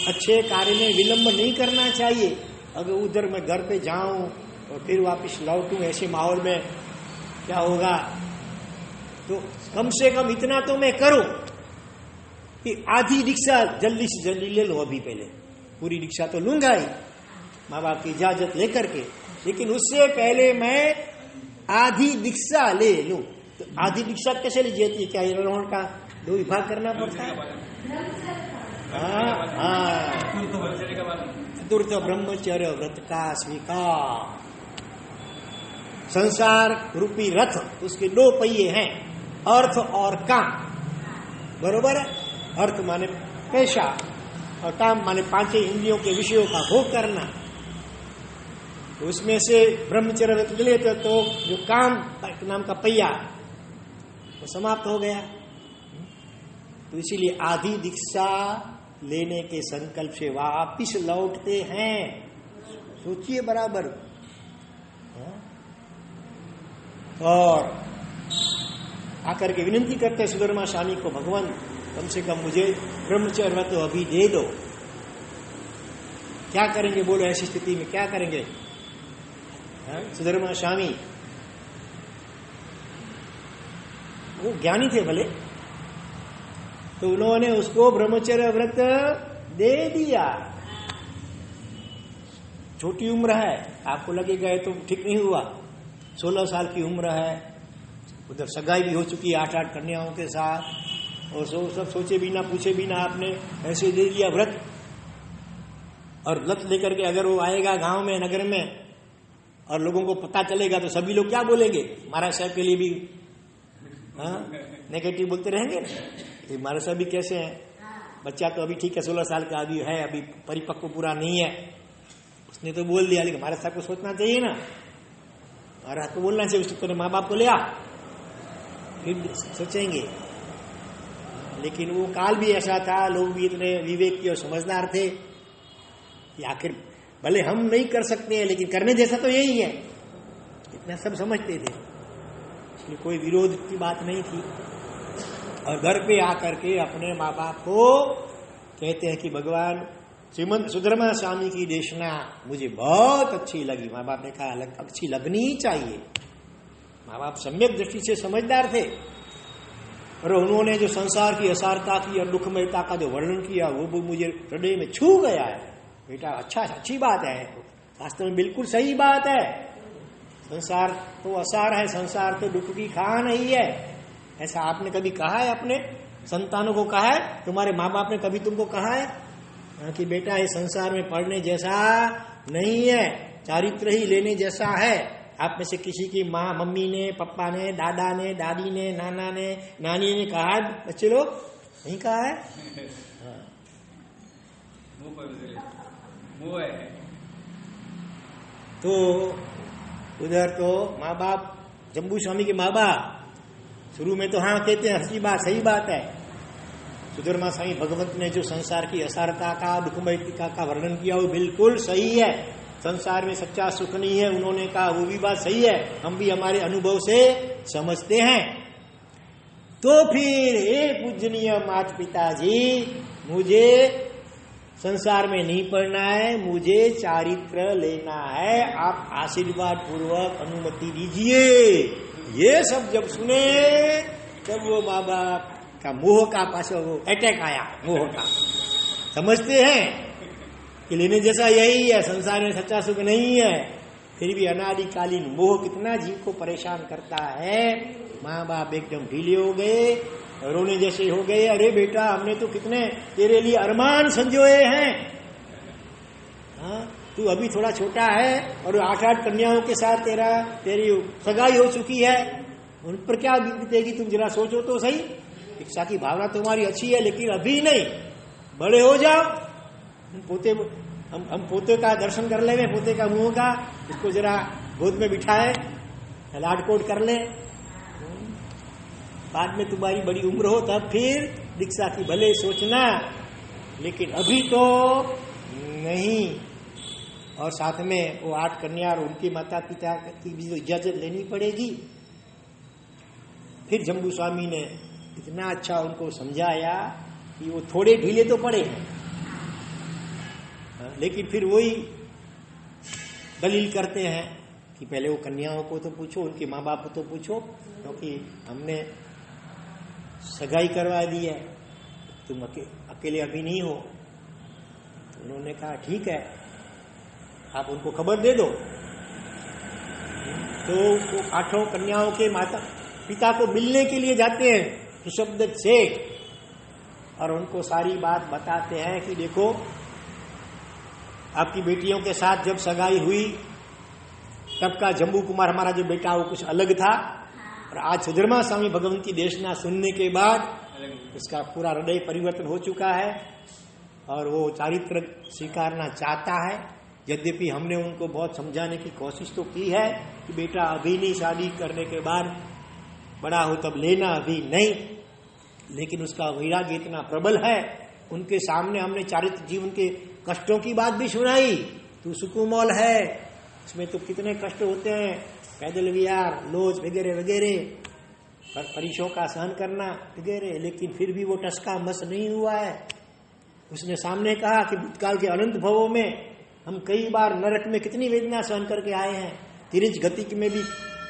अच्छे कार्य में विलंब नहीं करना चाहिए। अगर उधर मैं घर पे जाऊं और फिर वापस लौटूं ऐसे माहौल में क्या होगा, तो कम से कम इतना तो मैं करूं कि आधी दीक्षा जल्दी से जल्दी ले लो। अभी पहले पूरी दीक्षा तो लूंगा ही माँ बाप की इजाजत लेकर के, लेकिन उससे पहले मैं आधी दीक्षा ले लूं। तो आधी दीक्षा कैसे ली जाती है? क्या रोहण का 2 विभाग करना पड़ता है? चतुर्थ ब्रह्मचर्य व्रत का स्वीकार। संसार रूपी रथ, उसके 2 पहिए हैं, अर्थ और काम। बरोबर है? अर्थ माने पैसा और काम माने 5 इंद्रियों के विषयों का भोग करना। तो उसमें से ब्रह्मचर्य व्रत ले तो जो काम नाम का पहिया तो समाप्त हो गया। तो इसीलिए आधी दीक्षा लेने के संकल्प से वापिस लौटते हैं। सोचिए बराबर। और आकर के विनती करते हैं सुधर्मा स्वामी को, भगवान कम से कम मुझे ब्रह्मचर्य व्रत तो अभी दे दो। क्या करेंगे बोलो, ऐसी स्थिति में क्या करेंगे? सुधर्मा स्वामी वो ज्ञानी थे भले, तो उन्होंने उसको ब्रह्मचर्य व्रत दे दिया। छोटी उम्र है, आपको लगेगा ये तो ठीक नहीं हुआ। 16 साल की उम्र है, उधर सगाई भी हो चुकी है 8 कन्याओं के साथ, और सब सोचे बिना पूछे बिना आपने ऐसे दे दिया व्रत। और व्रत लेकर के अगर वो आएगा गांव में, नगर में, और लोगों को पता चलेगा तो सभी लोग क्या बोलेंगे? महाराज साहब के लिए भी नेगेटिव बोलते रहेंगे। तो महाराज साहब भी कैसे हैं, बच्चा तो अभी ठीक है 16 साल का अभी है, अभी परिपक्व पूरा नहीं है, उसने तो बोल दिया। लेकिन महाराज साहब को सोचना चाहिए ना, महाराज को बोलना चाहिए, उसने माँ बाप को ले आ, फिर सोचेंगे। लेकिन वो काल भी ऐसा था, लोग भी इतने विवेकी और समझदार थे कि आखिर भले हम नहीं कर सकते हैं लेकिन करने जैसा तो यही है, इतना सब समझते थे, इसलिए कोई विरोध की बात नहीं थी। और घर पे आकर के अपने माँ बाप को कहते हैं कि भगवान श्रीमंत सुधर्मा स्वामी की देशना मुझे बहुत अच्छी लगी। माँ बाप ने कहा अच्छी लगनी ही चाहिए। माँ बाप सम्यक दृष्टि से समझदार थे, और उन्होंने जो संसार की असारता की और दुखमयता का जो वर्णन किया वो मुझे हृदय में छू गया है। बेटा अच्छा, अच्छी बात है, वास्तव में बिल्कुल सही बात है। संसार तो असार है, संसार तो दुख की खान ही है। ऐसा आपने कभी कहा है? अपने संतानों को कहा है? तुम्हारे माँ बाप ने कभी तुमको कहा है कि बेटा ये संसार में पढ़ने जैसा नहीं है, चारित्र ही लेने जैसा है? आप में से किसी की माँ, मम्मी ने, पापा ने, दादा ने, दादी ने, नाना ने, नानी ने कहा है बच्चे लोग? नहीं कहा है? हाँ। मुंह है। तो उधर तो माँ बाप, जम्बू स्वामी के माँ बाप शुरू में तो हाँ कहते हैं, हंसी बात, सही बात है। सुधर्मा स्वामी भगवंत ने जो संसार की असारता का, दुखमयता का वर्णन किया वो बिल्कुल सही है। संसार में सच्चा सुख नहीं है, उन्होंने कहा, वो भी बात सही है, हम भी हमारे अनुभव से समझते हैं। तो फिर हे पूजनीय माता पिताजी, मुझे संसार में नहीं पढ़ना है, मुझे चारित्र लेना है, आप आशीर्वाद पूर्वक अनुमति दीजिए। ये सब जब सुने तब वो माँ बाप का मोह का पास वो अटैक आया, मोह का। समझते हैं कि लेने जैसा यही है, संसार में सच्चा सुख नहीं है, फिर भी अनादिकालीन मोह कितना जीव को परेशान करता है। माँ बाप एकदम ढीले हो गए, रोने जैसे हो गए। अरे बेटा, हमने तो कितने तेरे लिए अरमान संजोए हैं, हाँ, तू अभी थोड़ा छोटा है और 8-8 कन्याओं के साथ तेरी सगाई हो चुकी है, उन पर क्या बीतेगी तुम जरा सोचो तो सही। इच्छा की भावना तुम्हारी अच्छी है, लेकिन अभी नहीं, बड़े हो जाओ। हम पोते का दर्शन कर ले, पोते का मुंह का, उसको जरा गोद में बिठाए, लाडकोट कर ले, बाद में तुम्हारी बड़ी उम्र हो तब फिर दीक्षा की भले सोचना, लेकिन अभी तो नहीं। और साथ में वो 8 कन्या और उनके माता पिता की भी तो इजाजत लेनी पड़ेगी। फिर जम्बू स्वामी ने इतना अच्छा उनको समझाया कि वो थोड़े ढीले तो पड़े हैं, लेकिन फिर वही दलील करते हैं कि पहले वो कन्याओं को तो पूछो, उनके माँ बाप को तो पूछो, क्योंकि हमने सगाई करवा दी है, तुम अकेले अभी नहीं हो। तो उन्होंने कहा ठीक है, आप उनको खबर दे दो। तो वो 8 कन्याओं के माता पिता को मिलने के लिए जाते हैं ऋषभदत्त सेठ, और उनको सारी बात बताते हैं कि देखो, आपकी बेटियों के साथ जब सगाई हुई तब का जम्बू कुमार हमारा जो बेटा वो कुछ अलग था, और आज सुधर्मा स्वामी भगवंत की देशना सुनने के बाद उसका पूरा हृदय परिवर्तन हो चुका है और वो चारित्र स्वीकारना चाहता है। यद्यपि हमने उनको बहुत समझाने की कोशिश तो की है कि बेटा अभी नहीं, शादी करने के बाद बड़ा हो तब लेना, अभी नहीं, लेकिन उसका वैराग्य इतना प्रबल है। उनके सामने हमने चारित्र जीवन के कष्टों की बात भी सुनाई। तू सुकुमौल है, उसमें तो कितने कष्ट होते हैं, पैदल विहार, लोज वगैरह वगैरह, परीक्षों का सहन करना वगैरह, लेकिन फिर भी वो टसका मस नहीं हुआ है। उसने सामने कहा कि भूतकाल के अनंत भवों में हम कई बार नरक में कितनी वेदना सहन करके आए हैं, तिरिंच गति में भी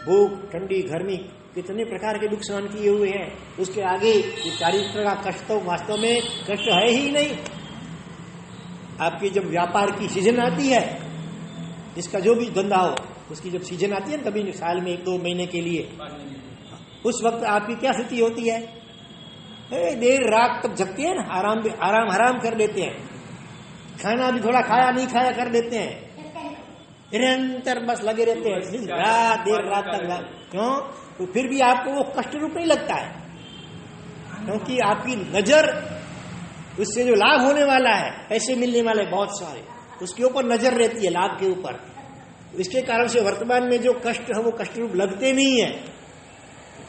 भूख, ठंडी, गर्मी, कितने प्रकार के दुख सहन किए हुए हैं। उसके आगे ये चारित्र का कष्ट तो वास्तव में कष्ट है ही नहीं। आपकी जब व्यापार की सीजन आती है, इसका जो भी धंधा हो, उसकी जब सीजन आती है कभी साल में 1-2 महीने के लिए, उस वक्त आपकी क्या स्थिति होती है? देर रात तक जगते हैं ना, आराम कर देते हैं, खाना भी थोड़ा खाया नहीं खाया कर देते हैं, निरंतर बस लगे रहते हैं देर रात तक। क्यों? तो फिर भी आपको वो कष्ट रूप नहीं लगता है, क्योंकि आपकी नजर उससे जो लाभ होने वाला है, पैसे मिलने वाले बहुत सारे, उसके ऊपर नजर रहती है, लाभ के ऊपर। इसके कारण से वर्तमान में जो कष्ट है वो कष्ट रूप लगते नहीं है।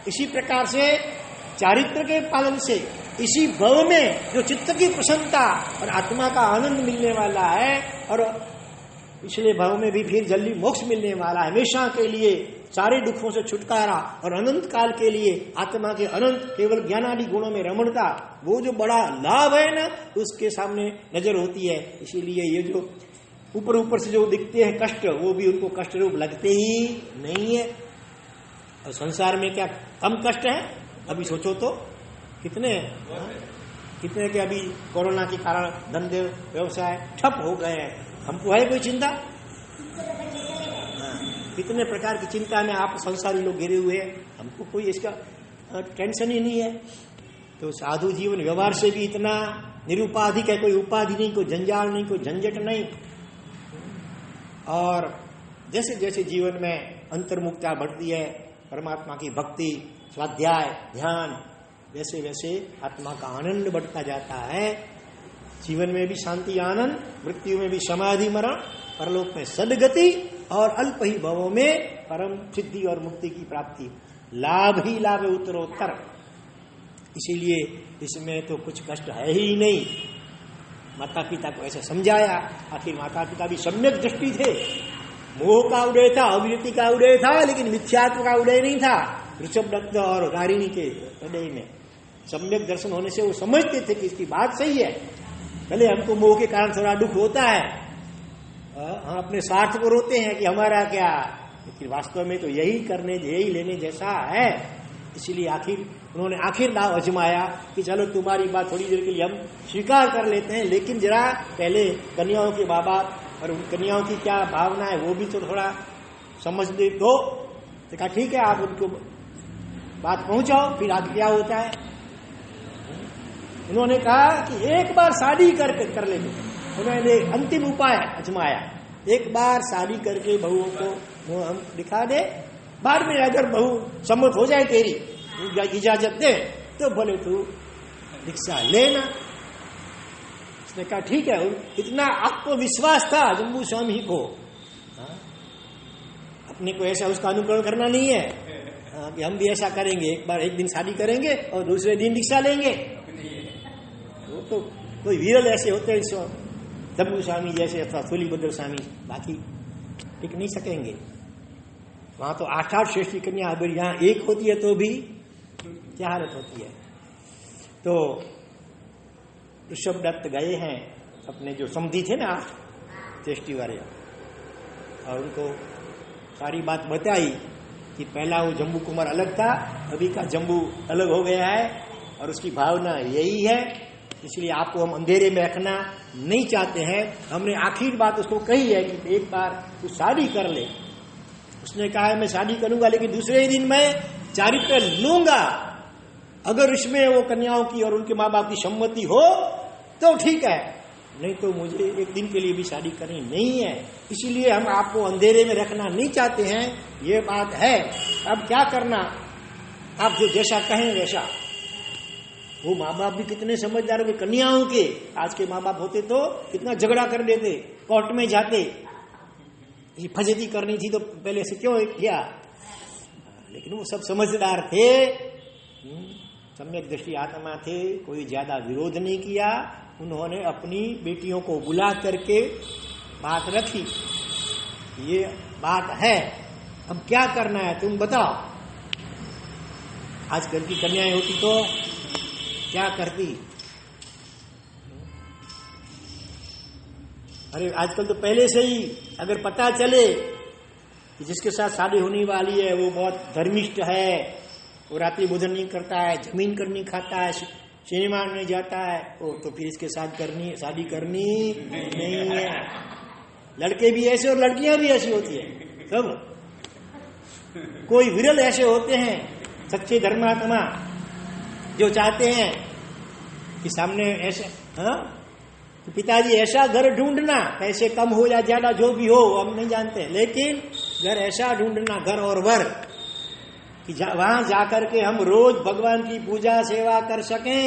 इसी प्रकार से चारित्र के पालन से इसी भव में जो चित्त की प्रसन्नता और आत्मा का आनंद मिलने वाला है, और पिछले भव में भी फिर जल्दी मोक्ष मिलने वाला है, हमेशा के लिए सारे दुखों से छुटकारा और अनंत काल के लिए आत्मा के अनंत केवल ज्ञानादि गुणों में रमणता, वो जो बड़ा लाभ है ना, उसके सामने नजर होती है। इसीलिए ये जो ऊपर से जो दिखते हैं कष्ट, वो भी उनको कष्ट रूप लगते ही नहीं है। और संसार में क्या कम कष्ट है? अभी सोचो तो कितने के अभी कोरोना के कारण धंधे व्यवसाय ठप हो गए हैं। हमको है कोई चिंता? कितने प्रकार की चिंता में आप संसारी लोग घिरे हुए हैं, हमको कोई इसका टेंशन ही नहीं है। तो साधु जीवन व्यवहार से भी इतना निरुपाधिक है, कोई उपाधि नहीं, कोई जंजाल नहीं, कोई झंझट नहीं। और जैसे जैसे जीवन में अंतर्मुखता बढ़ती है, परमात्मा की भक्ति, स्वाध्याय, ध्यान, वैसे वैसे आत्मा का आनंद बढ़ता जाता है। जीवन में भी शांति आनंद, मृत्यु में भी समाधि मरण, परलोक में सदगति और अल्प ही भवों में परम सिद्धि और मुक्ति की प्राप्ति। लाभ ही लाभ है उत्तरोत्तर। इसीलिए इसमें तो कुछ कष्ट है ही नहीं। माता पिता को ऐसे समझाया। आखिर माता पिता भी सम्यक दृष्टि थे। मोह का उदय था, अविरति का उदय था, लेकिन मिथ्यात्व का उदय नहीं था। ऋषभदत्त और गारिणी के हृदय में सम्यक दर्शन होने से वो समझते थे कि इसकी बात सही है। भले हमको मोह के कारण थोड़ा दुख होता है, हम अपने स्वार्थ को रोते हैं कि हमारा क्या, लेकिन वास्तव में तो यही लेने जैसा है। इसलिए उन्होंने आखिर दाव अजमाया कि चलो तुम्हारी बात थोड़ी देर के लिए हम स्वीकार कर लेते हैं, लेकिन जरा पहले कन्याओं के माँ बाप और उन कन्याओं की क्या भावना है वो भी तो थोड़ा समझ दे दो। तो कहा ठीक है, आप उनको बात पहुंचाओ, फिर आगे क्या होता है। उन्होंने कहा कि एक बार शादी कर लेते। उन्होंने अंतिम उपाय अजमाया, एक बार शादी करके बहुओं को वो हम दिखा दे, बाद में अगर बहू सम्मत हो जाए तेरी इजाजत दे तो बोले तू दीक्षा लेना। उसने कहा ठीक है। इतना आत्मविश्वास था जम्बू स्वामी को, अपने को ऐसा उसका अनुकरण करना नहीं है कि हम भी ऐसा करेंगे, एक दिन शादी करेंगे और दूसरे दिन दीक्षा लेंगे। वो तो कोई विरल ऐसे होते हैं जम्बू स्वामी जैसे अथवा सूलीभद्र स्वामी, बाकी टिक नहीं सकेंगे। वहां तो 8 श्रेष्ठी कन्या, अगर यहाँ एक होती है तो भी क्या हालत होती है। तो ऋषभदत्त गए हैं अपने जो समधी थे ना 8 श्रेष्ठी वाले, और उनको सारी बात बताई कि पहला वो जम्बू कुमार अलग था, अभी का जम्बू अलग हो गया है और उसकी भावना यही है, इसलिए आपको हम अंधेरे में रखना नहीं चाहते हैं। हमने आखिर बात उसको कही है कि एक बार तू शादी कर ले। उसने कहा है मैं शादी करूंगा, लेकिन दूसरे ही दिन मैं चारित्र लूंगा। अगर इसमें वो कन्याओं की और उनके माँ बाप की सम्मति हो तो ठीक है, नहीं तो मुझे एक दिन के लिए भी शादी करनी नहीं है। इसीलिए हम आपको अंधेरे में रखना नहीं चाहते हैं, ये बात है। अब क्या करना, आप जो जैसा कहें वैसा। वो माँ बाप भी कितने समझदार होंगे कन्याओं के। आज के माँ बाप होते तो कितना झगड़ा कर देते, कोर्ट में जाते, ये फजीती करनी थी तो पहले से क्यों किया। लेकिन वो सब समझदार थे, सम्यक दृष्टि आत्मा थे, कोई ज्यादा विरोध नहीं किया। उन्होंने अपनी बेटियों को बुला करके बात रखी, ये बात है, अब क्या करना है तुम बताओ। आजकल की कन्याएं होती तो क्या करती। अरे आजकल तो पहले से ही अगर पता चले कि जिसके साथ शादी होने वाली है वो बहुत धर्मिष्ठ है, वो रात्रि भोजन नहीं करता है, जमीन कर नहीं खाता है, सिनेमा नहीं जाता है, तो फिर इसके साथ शादी करनी नहीं है। लड़के भी ऐसे और लड़कियां भी ऐसी होती है सब। कोई विरल ऐसे होते हैं सच्चे धर्मात्मा जो चाहते हैं कि सामने ऐसे तो पिताजी ऐसा घर ढूंढना, पैसे कम हो या ज्यादा जो भी हो हम नहीं जानते, लेकिन घर ऐसा ढूंढना, घर और वर, कि वहां जाकर के हम रोज भगवान की पूजा सेवा कर सकें,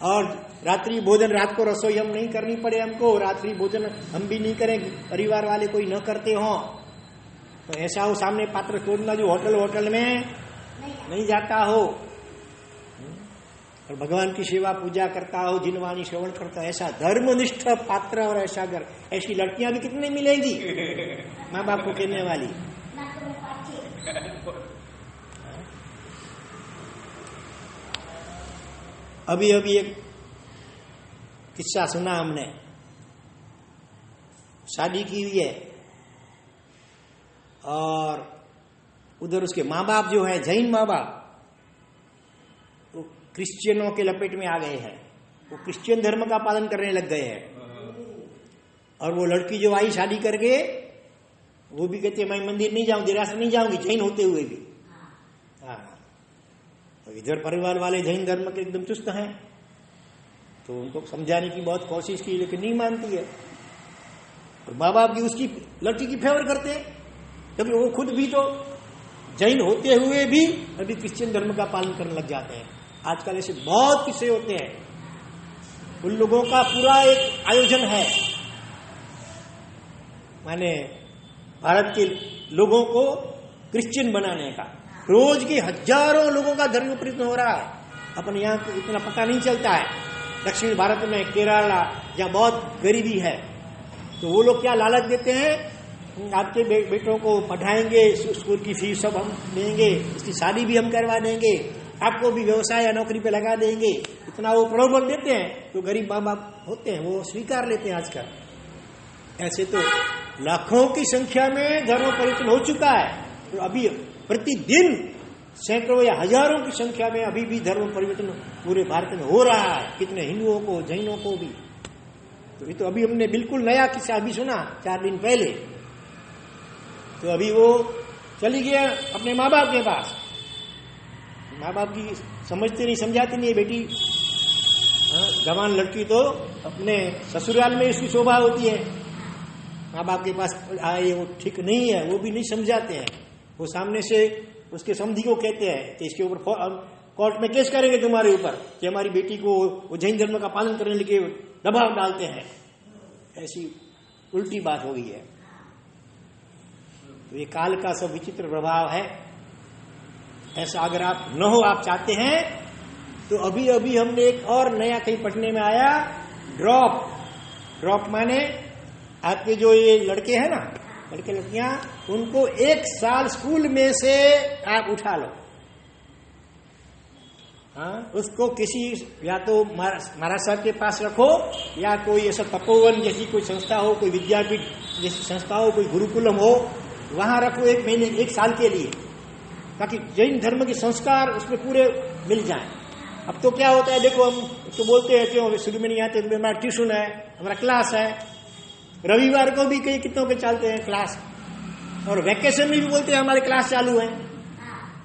और रात्रि भोजन, रात को रसोई हम नहीं करनी पड़े हमको, रात्रि भोजन हम भी नहीं करें, परिवार वाले कोई न करते हो तो ऐसा हो सामने पात्र खोजना जो होटल में नहीं जाता हो और भगवान की सेवा पूजा करता हो, जिनवाणी श्रवण करता हो, ऐसा धर्मनिष्ठ पात्र और ऐसा घर, ऐसी लड़कियां भी कितनी मिलेंगी माँ बाप को कहने वाली। अभी एक किस्सा सुना हमने, शादी की हुई है और उधर उसके माँ बाप जो है जैन माँ बाप, वो क्रिश्चियनों के लपेट में आ गए हैं, वो क्रिश्चियन धर्म का पालन करने लग गए हैं। और वो लड़की जो आई शादी करके, वो भी कहती है मैं मंदिर नहीं जाऊंगी, देरासर नहीं जाऊंगी, जैन होते हुए भी। हाँ, तो इधर परिवार वाले जैन धर्म के एकदम चुस्त हैं, तो उनको समझाने की बहुत कोशिश की, लेकिन नहीं मानती है। और माँ बाप भी उसकी लड़की की फेवर करते हैं, क्योंकि वो खुद भी तो जैन होते हुए भी अभी क्रिश्चियन धर्म का पालन करने लग जाते हैं। आजकल ऐसे बहुत किस्से होते हैं। उन लोगों का पूरा एक आयोजन है, माने भारत के लोगों को क्रिश्चियन बनाने का। रोज के हजारों लोगों का धर्म परिवर्तन हो रहा है। अपन यहाँ को इतना पता नहीं चलता है। दक्षिण भारत में केरला जहाँ बहुत गरीबी है, तो वो लोग क्या लालच देते हैं, आपके बेटों को पढ़ाएंगे, स्कूल की फीस सब हम देंगे, इसकी शादी भी हम करवा देंगे, आपको भी व्यवसाय या नौकरी पे लगा देंगे, इतना वो प्रलोभन देते हैं। तो गरीब माँ बाप होते हैं वो स्वीकार लेते हैं आजकल। ऐसे तो लाखों की संख्या में धर्म परिवर्तन हो चुका है। तो अभी प्रतिदिन सैकड़ों या हजारों की संख्या में अभी भी धर्म परिवर्तन पूरे भारत में हो रहा है। कितने हिंदुओं को, जैनों को भी। तो ये तो अभी हमने बिल्कुल नया किस्सा अभी सुना 4 दिन पहले। तो अभी वो चली गया अपने माँ बाप के पास। माँ बाप की समझते नहीं, समझाती नहीं है बेटी। जवान लड़की तो अपने ससुराल में इसकी शोभा होती है। माँ बाप के पास आए वो ठीक नहीं है, वो भी नहीं समझाते हैं। वो सामने से उसके समधी को कहते हैं कि इसके ऊपर कोर्ट में केस करेंगे तुम्हारे ऊपर कि हमारी बेटी को वो जैन धर्म का पालन करने के दबाव डालते हैं। ऐसी उल्टी बात हो गई है। तो ये काल का सब विचित्र प्रभाव है। ऐसा अगर आप न हो, आप चाहते हैं, तो अभी अभी हमने एक और नया कहीं पढ़ने में आया, ड्रॉप माने आपके जो ये लड़के हैं ना, लड़के लड़कियां, उनको 1 साल स्कूल में से आप उठा लो। उसको किसी या तो महाराज साहब के पास रखो, या कोई ऐसा तपोवन जैसी कोई संस्था हो, कोई विद्यापीठ जैसी संस्था हो, कोई गुरुकुलम हो, वहां रखो 1 महीने 1 साल के लिए, ताकि जैन धर्म के संस्कार उसमें पूरे मिल जाएं। अब तो क्या होता है, देखो हम तो बोलते हैं क्यों शुरू में नहीं आते, तो हमारा ट्यूशन है, हमारा क्लास है, रविवार को भी कई कितनों के चलते हैं क्लास, और वैकेशन में भी बोलते हैं हमारे क्लास चालू है।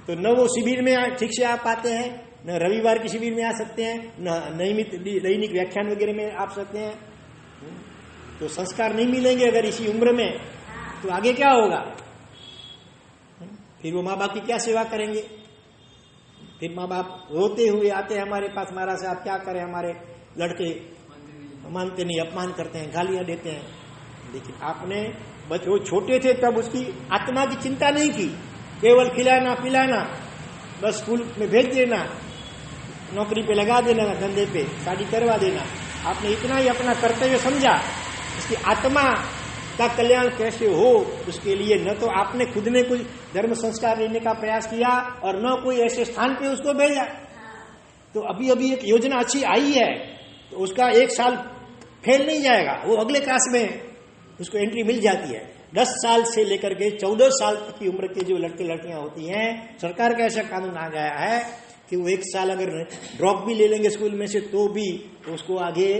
तो न वो शिविर में ठीक से आ पाते हैं, न रविवार की शिविर में आ सकते हैं, न दैनिक व्याख्यान वगैरह में आ सकते हैं। तो संस्कार नहीं मिलेंगे अगर इसी उम्र में, तो आगे क्या होगा? फिर वो माँ बाप की क्या सेवा करेंगे? फिर माँ बाप रोते हुए आते हैं हमारे पास, महाराज साहब क्या करें, हमारे लड़के मानते नहीं, अपमान करते हैं, गालियां देते हैं। लेकिन आपने वो छोटे थे तब उसकी आत्मा की चिंता नहीं की, केवल खिलाना पिलाना, बस स्कूल में भेज देना, नौकरी पे लगा देना, धंधे पे शादी करवा देना। आपने इतना ही अपना कर्तव्य समझा। उसकी आत्मा का कल्याण कैसे हो, उसके लिए न तो आपने खुद ने कुछ धर्म संस्कार लेने का प्रयास किया, और न कोई ऐसे स्थान पे उसको भेजा। तो अभी अभी एक योजना अच्छी आई है, तो उसका 1 साल फेल नहीं जाएगा, वो अगले क्लास में उसको एंट्री मिल जाती है। 10 साल से लेकर के 14 साल तक की उम्र के जो लड़के लड़कियां होती हैं, सरकार का ऐसा कानून आ गया है कि वो 1 साल अगर ड्रॉप भी ले लेंगे स्कूल में से, तो भी उसको आगे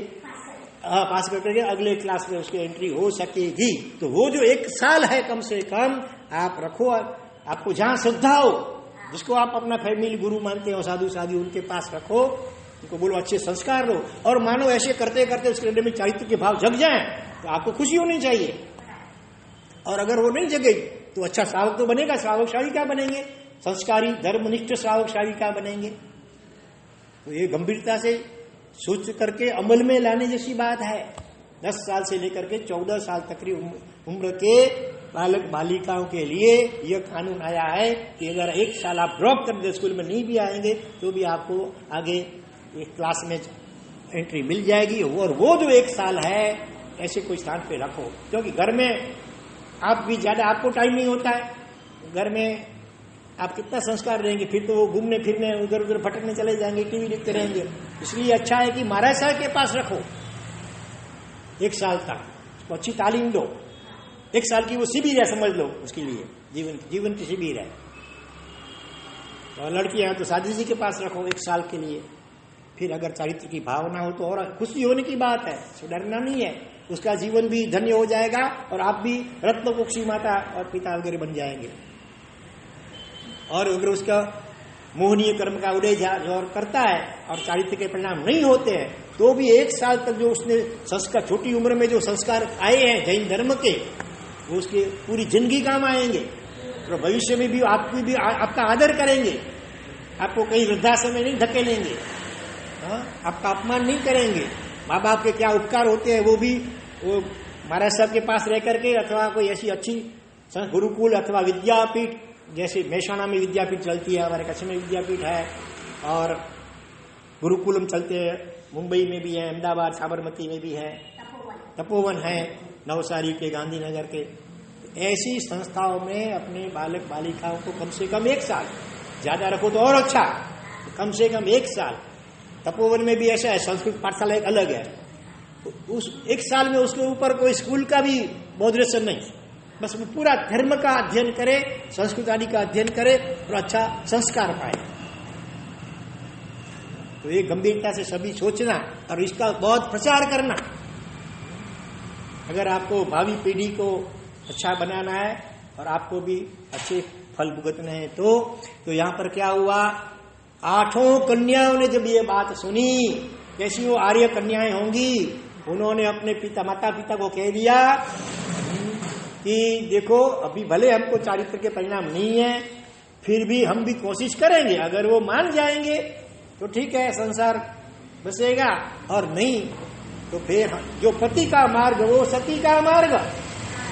पास करके अगले क्लास में उसकी एंट्री हो सकेगी। तो वो जो 1 साल है कम से कम आप रखो, आपको जहां श्रद्धा हो, जिसको आप अपना फैमिली गुरु मानते हो, साधु साधु, उनके पास रखो, उनको बोलो अच्छे संस्कार लो, और मानो ऐसे करते करते उसके हृदय में चारित्र के भाव जग जाएं, तो आपको खुशी होनी चाहिए। और अगर वो नहीं जगे तो अच्छा श्रावक तो बनेगा, श्रावक श्राविका बनेंगे, संस्कारी धर्मनिष्ठ श्रावक श्राविका बनेंगे। तो ये गंभीरता से सोच करके अमल में लाने जैसी बात है। 10 साल से लेकर के 14 साल तक की उम्र के बालक बालिकाओं के लिए यह कानून आया है कि अगर 1 साल आप ड्रॉप कर दे, स्कूल में नहीं भी आएंगे, तो भी आपको आगे एक क्लास में एंट्री मिल जाएगी। और वो जो 1 साल है ऐसे कोई स्थान पे रखो, क्योंकि घर में आप भी ज्यादा, आपको टाइम नहीं होता है, घर में आप कितना संस्कार रहेंगे, फिर तो वो घूमने फिरने उधर उधर भटकने चले जाएंगे, टीवी देखते रहेंगे। इसलिए अच्छा है कि महाराज साहब के पास रखो 1 साल तक, उसको अच्छी तालीम दो। 1 साल की वो शिविर है, समझ लो उसके लिए, जीवन की शिविर है। और लड़कियां तो साधी जी के पास रखो 1 साल के लिए। फिर अगर चारित्र की भावना हो तो और खुशी होने की बात है, डरना नहीं है, उसका जीवन भी धन्य हो जाएगा, और आप भी रत्नकुक्षी माता और पिता वगैरह बन जाएंगे। और अगर उसका मोहनीय कर्म का उदय जो करता है और चारित्र के परिणाम नहीं होते हैं, तो भी 1 साल तक जो उसने संस्कार, छोटी उम्र में जो संस्कार आए हैं जैन धर्म के, वो उसके पूरी जिंदगी काम आएंगे। तो भविष्य में भी आपकी भी आपका आदर करेंगे, आपको कहीं वृद्धाश्रम में नहीं धकेलेंगे, आपका अपमान नहीं करेंगे। माँ बाप के क्या उपकार होते हैं वो भी वो महाराज साहब के पास रह करके अथवा कोई ऐसी अच्छी गुरुकुल अथवा विद्यापीठ, जैसे मेहसाणा में विद्यापीठ चलती है, हमारे कच्छ में विद्यापीठ है और गुरुकुलम चलते हैं, मुंबई में भी है, अहमदाबाद साबरमती में भी है, तपोवन है, नवसारी के, गांधीनगर के। ऐसी संस्थाओं में अपने बालक बालिकाओं को कम से कम 1 साल, ज्यादा रखो तो और अच्छा, कम से कम 1 साल। तपोवन में भी ऐसा है, संस्कृत पाठशाला एक अलग है, तो उस 1 साल में उसके ऊपर कोई स्कूल का भी मॉडरेशन नहीं, बस वो पूरा धर्म का अध्ययन करे, संस्कृत आदि का अध्ययन करे और अच्छा संस्कार पाए। तो ये गंभीरता से सभी सोचना और इसका बहुत प्रचार करना। अगर आपको भावी पीढ़ी को अच्छा बनाना है और आपको भी अच्छे फल भुगतने हैं तो यहाँ पर क्या हुआ, 8 कन्याओं ने जब ये बात सुनी, कैसी वो आर्य कन्याएं होंगी, उन्होंने अपने माता पिता को कह दिया कि देखो अभी भले हमको चारित्र के परिणाम नहीं है, फिर भी हम भी कोशिश करेंगे, अगर वो मान जाएंगे तो ठीक है संसार बसेगा, और नहीं तो फिर जो पति का मार्ग वो सती का मार्ग,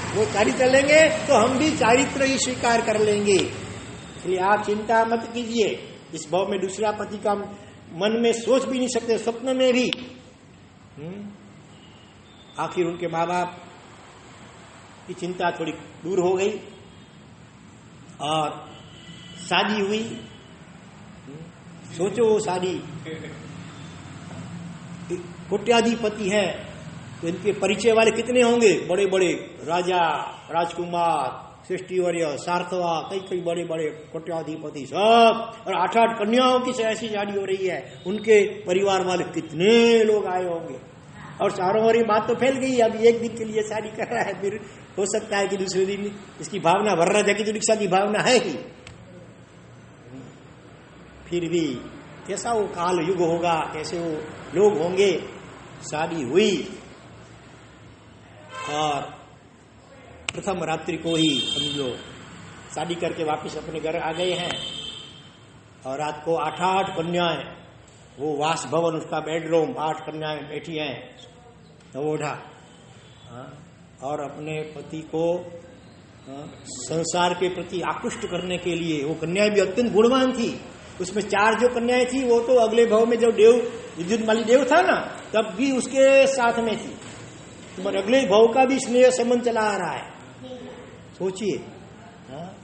वो चारित्र लेंगे तो हम भी चारित्र ही स्वीकार कर लेंगे। इसलिए आप चिंता मत कीजिए, इस भाव में दूसरा पति का मन में सोच भी नहीं सकते, स्वप्न में भी। आखिर उनके माँ बाप की चिंता थोड़ी दूर हो गई और शादी हुई। सोचो वो शादी, कोट्याधिपति है तो इनके परिचय वाले कितने होंगे, बड़े बड़े राजा, राजकुमार, सृष्टिवर्य, सार्थवा, कई कई बड़े बड़े कोट्याधिपति सब, और 8-8 कन्याओं की ऐसी शादी हो रही है, उनके परिवार वाले कितने लोग आए होंगे। और चारों ओर ये बात तो फैल गई, अब एक दिन के लिए शादी कर रहा है, फिर हो सकता है कि दूसरे दिन इसकी भावना वर्रा जाएगी, तो दीक्षा की भावना है ही। फिर भी कैसा वो काल युग होगा, कैसे वो लोग होंगे। शादी हुई और प्रथम रात्रि को ही समझो शादी करके वापस अपने घर आ गए हैं, और रात को 8-8 कन्याएं, वो वास भवन उसका बेडरूम, 8 कन्याएं बैठी हैं नवोढ़ा, और अपने पति को संसार के प्रति आकृष्ट करने के लिए। वो कन्याएं भी अत्यंत गुणवान थी, उसमें 4 जो कन्याएं थी वो तो अगले भाव में जब देव विद्युतमाली देव था ना, तब भी उसके साथ में थी, तो अगले भाव का भी स्नेह संबंध चला आ रहा है, सोचिए।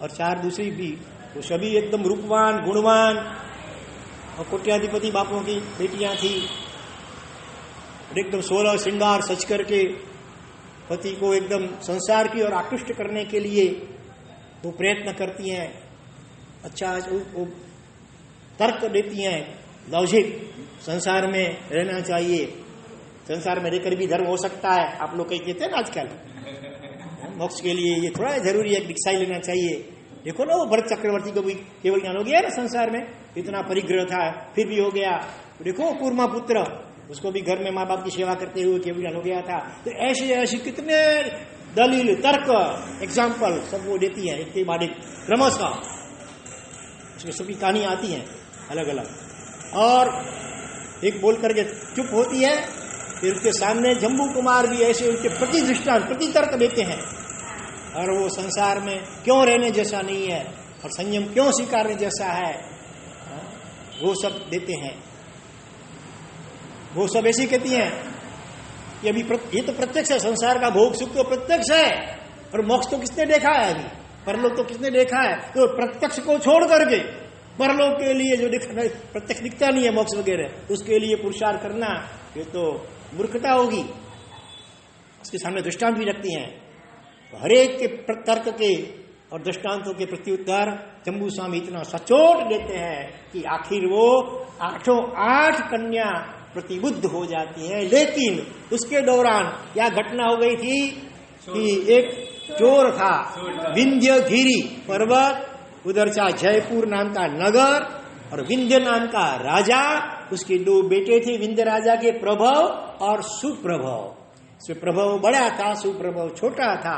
और 4 दूसरी भी, वो सभी एकदम रूपवान गुणवान और कोट्याधिपति बापों की बेटियां थी, एकदम 16 श्रृंगार सच करके पति को एकदम संसार की ओर आकृष्ट करने के लिए वो प्रयत्न करती हैं। अच्छा वो तर्क देती हैं, लॉजिक, संसार में रहना चाहिए, संसार में रहकर भी धर्म हो सकता है। आप लोग कहीं कहते हैं ना आजकल मोक्ष के लिए ये थोड़ा जरूरी है, दीक्षा ही लेना चाहिए। देखो ना वो भरत चक्रवर्ती को भी केवल ज्ञान हो गया ना, संसार में इतना परिग्रह था फिर भी हो गया। देखो कूर्मा पुत्र, उसको भी घर में माँ बाप की सेवा करते हुए केवल ज्ञान हो गया था। तो ऐसे ऐसे कितने दलील, तर्क, एग्जाम्पल सब वो देती है, एक के बाद एक क्रमशः उसमें सभी कहानी आती हैं अलग अलग। और एक बोल करके चुप होती है, फिर उसके सामने जम्बू कुमार भी ऐसे उनके प्रति दृष्टांत, प्रति तर्क देते हैं, और वो संसार में क्यों रहने जैसा नहीं है और संयम क्यों स्वीकारने जैसा है, वो सब देते हैं। वो सब ऐसी कहती हैं कि अभी ये तो प्रत्यक्ष है, संसार का भोग सुख तो प्रत्यक्ष है, और मोक्ष तो किसने देखा है, अभी परलोक तो किसने देखा है। तो प्रत्यक्ष को छोड़ करके परलोक के लिए जो प्रत्यक्ष दिखता नहीं है मोक्ष वगैरह, उसके लिए पुरुषार्थ करना ये तो मूर्खता होगी। उसके सामने दृष्टांत भी रखती हैं, तो हरेक के तर्क के और दृष्टांतों के प्रत्युत्तर जम्बू स्वामी इतना सचोट देते हैं कि आखिर वो 8 कन्या प्रतिबुद्ध हो जाती है। लेकिन उसके दौरान क्या घटना हो गई थी कि एक चोर था, विंध्यगिरी पर्वत, उधर से जयपुर नाम का नगर और विंध्य नाम का राजा, उसके 2 बेटे थे, विंध्य राजा के प्रभव और सुप्रभव। प्रभव बड़ा था, सुप्रभव छोटा था।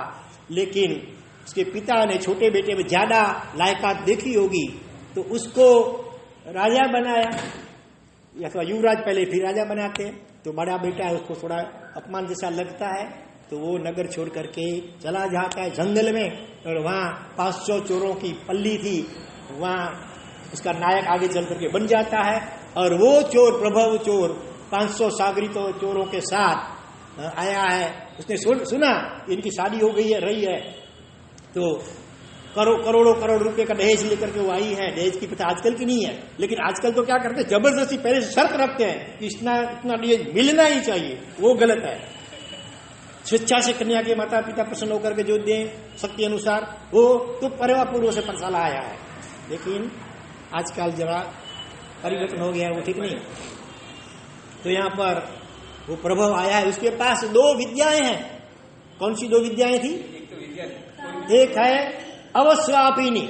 लेकिन उसके पिता ने छोटे बेटे में ज्यादा लायकात देखी होगी तो उसको राजा बनाया, या तो युवराज पहले फिर राजा बनाते हैं। तो बड़ा बेटा है, उसको थोड़ा अपमान जैसा लगता है तो वो नगर छोड़ करके चला जाता है जंगल में, और वहां 500 चोरों की पल्ली थी, वहां उसका नायक आगे चल करके बन जाता है। और वो चोर, प्रभव चोर 500 सागरितों चोरों के साथ आया है। उसने सुना इनकी शादी हो गई है, रही है, तो करोड़ों करोड़ रुपए का दहेज लेकर के वो आई है। दहेज की प्रथा आजकल की नहीं है, लेकिन आजकल तो क्या करते हैं, जबरदस्ती पहले से शर्त रखते हैं कि इतना दहेज मिलना ही चाहिए। वो गलत है। स्वेच्छा से कन्या के माता पिता प्रसन्न होकर के जो दें शक्ति अनुसार, वो तो परिवार पूर्व से परसाला आया है। लेकिन आजकल जरा परिवर्तन हो गया है, वो ठीक नहीं। तो यहाँ पर वो प्रभव आया है, उसके पास 2 विद्याएं हैं। कौन सी 2 विद्याएं थी? एक है अवस्वापिनी,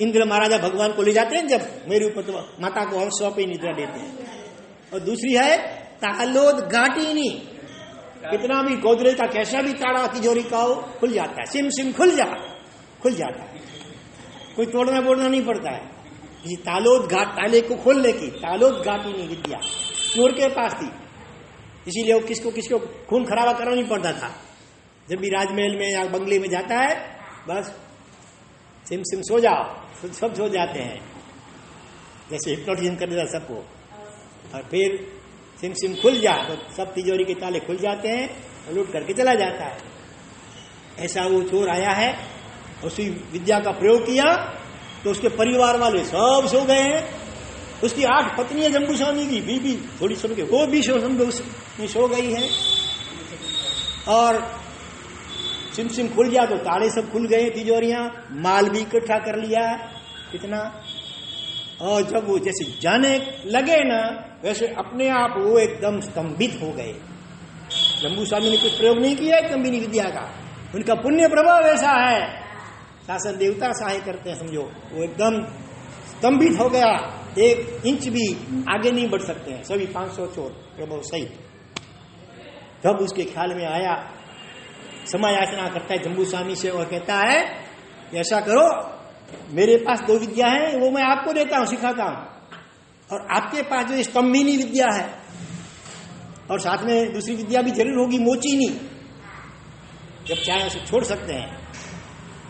इंद्र महाराजा भगवान को ले जाते हैं जब मेरे ऊपर, तो माता को अवस्वापिनी निद्रा देते हैं। और दूसरी है तालोदघाटिनी, कितना भी गोदरेज का कैसा भी ताड़ा तिजोरी का हो, खुल जाता है, सिम सिम खुल जाता है, कोई तोड़ना बोड़ना नहीं पड़ता है। इसी तालोदघाट, ताले को खोलने की तालोदघाटिनी विद्या चोर के पास थी, इसीलिए वो किसको खून खराबा करना नहीं पड़ता था। जब भी राजमहल में या बंगले में जाता है, बस सिम सिम सो जाओ, सब सो जाते हैं, जैसे हिप्नोटिज्म कर देता सबको। और फिर सिम सिम खुल जा तो सब तिजोरी के ताले खुल जाते हैं और लूट करके चला जाता है। ऐसा वो चोर आया है, उसी विद्या का प्रयोग किया तो उसके परिवार वाले सब सो गए हैं। उसकी 8 पत्नियां जम्बूस्वामी की बीबी थोड़ी सुन के वो भी सो गई है। और सिम सिम खुल गया तो ताले सब खुल गए, तिजोरियां, माल भी इकट्ठा कर लिया कितना। और जब वो जैसे जाने लगे ना, वैसे अपने आप वो एकदम स्तंभित हो गए। जम्बूस्वामी ने कुछ प्रयोग नहीं किया कंबिनी विद्या का, उनका पुण्य प्रभाव ऐसा है, शासन देवता सहाय करते हैं समझो। वो एकदम स्तंभित हो गया, 1 इंच भी आगे नहीं बढ़ सकते हैं सभी 500 चोर प्रभु सहित। तब उसके ख्याल में आया, समायाचना करता है जम्बूस्वामी से और कहता है ऐसा करो, मेरे पास 2 विद्या है, वो मैं आपको देता हूं, सिखाता हूं, और आपके पास जो स्तंभिनी विद्या है और साथ में दूसरी विद्या भी जरूर होगी, मोचिनी, जब चाहे उसे छोड़ सकते हैं,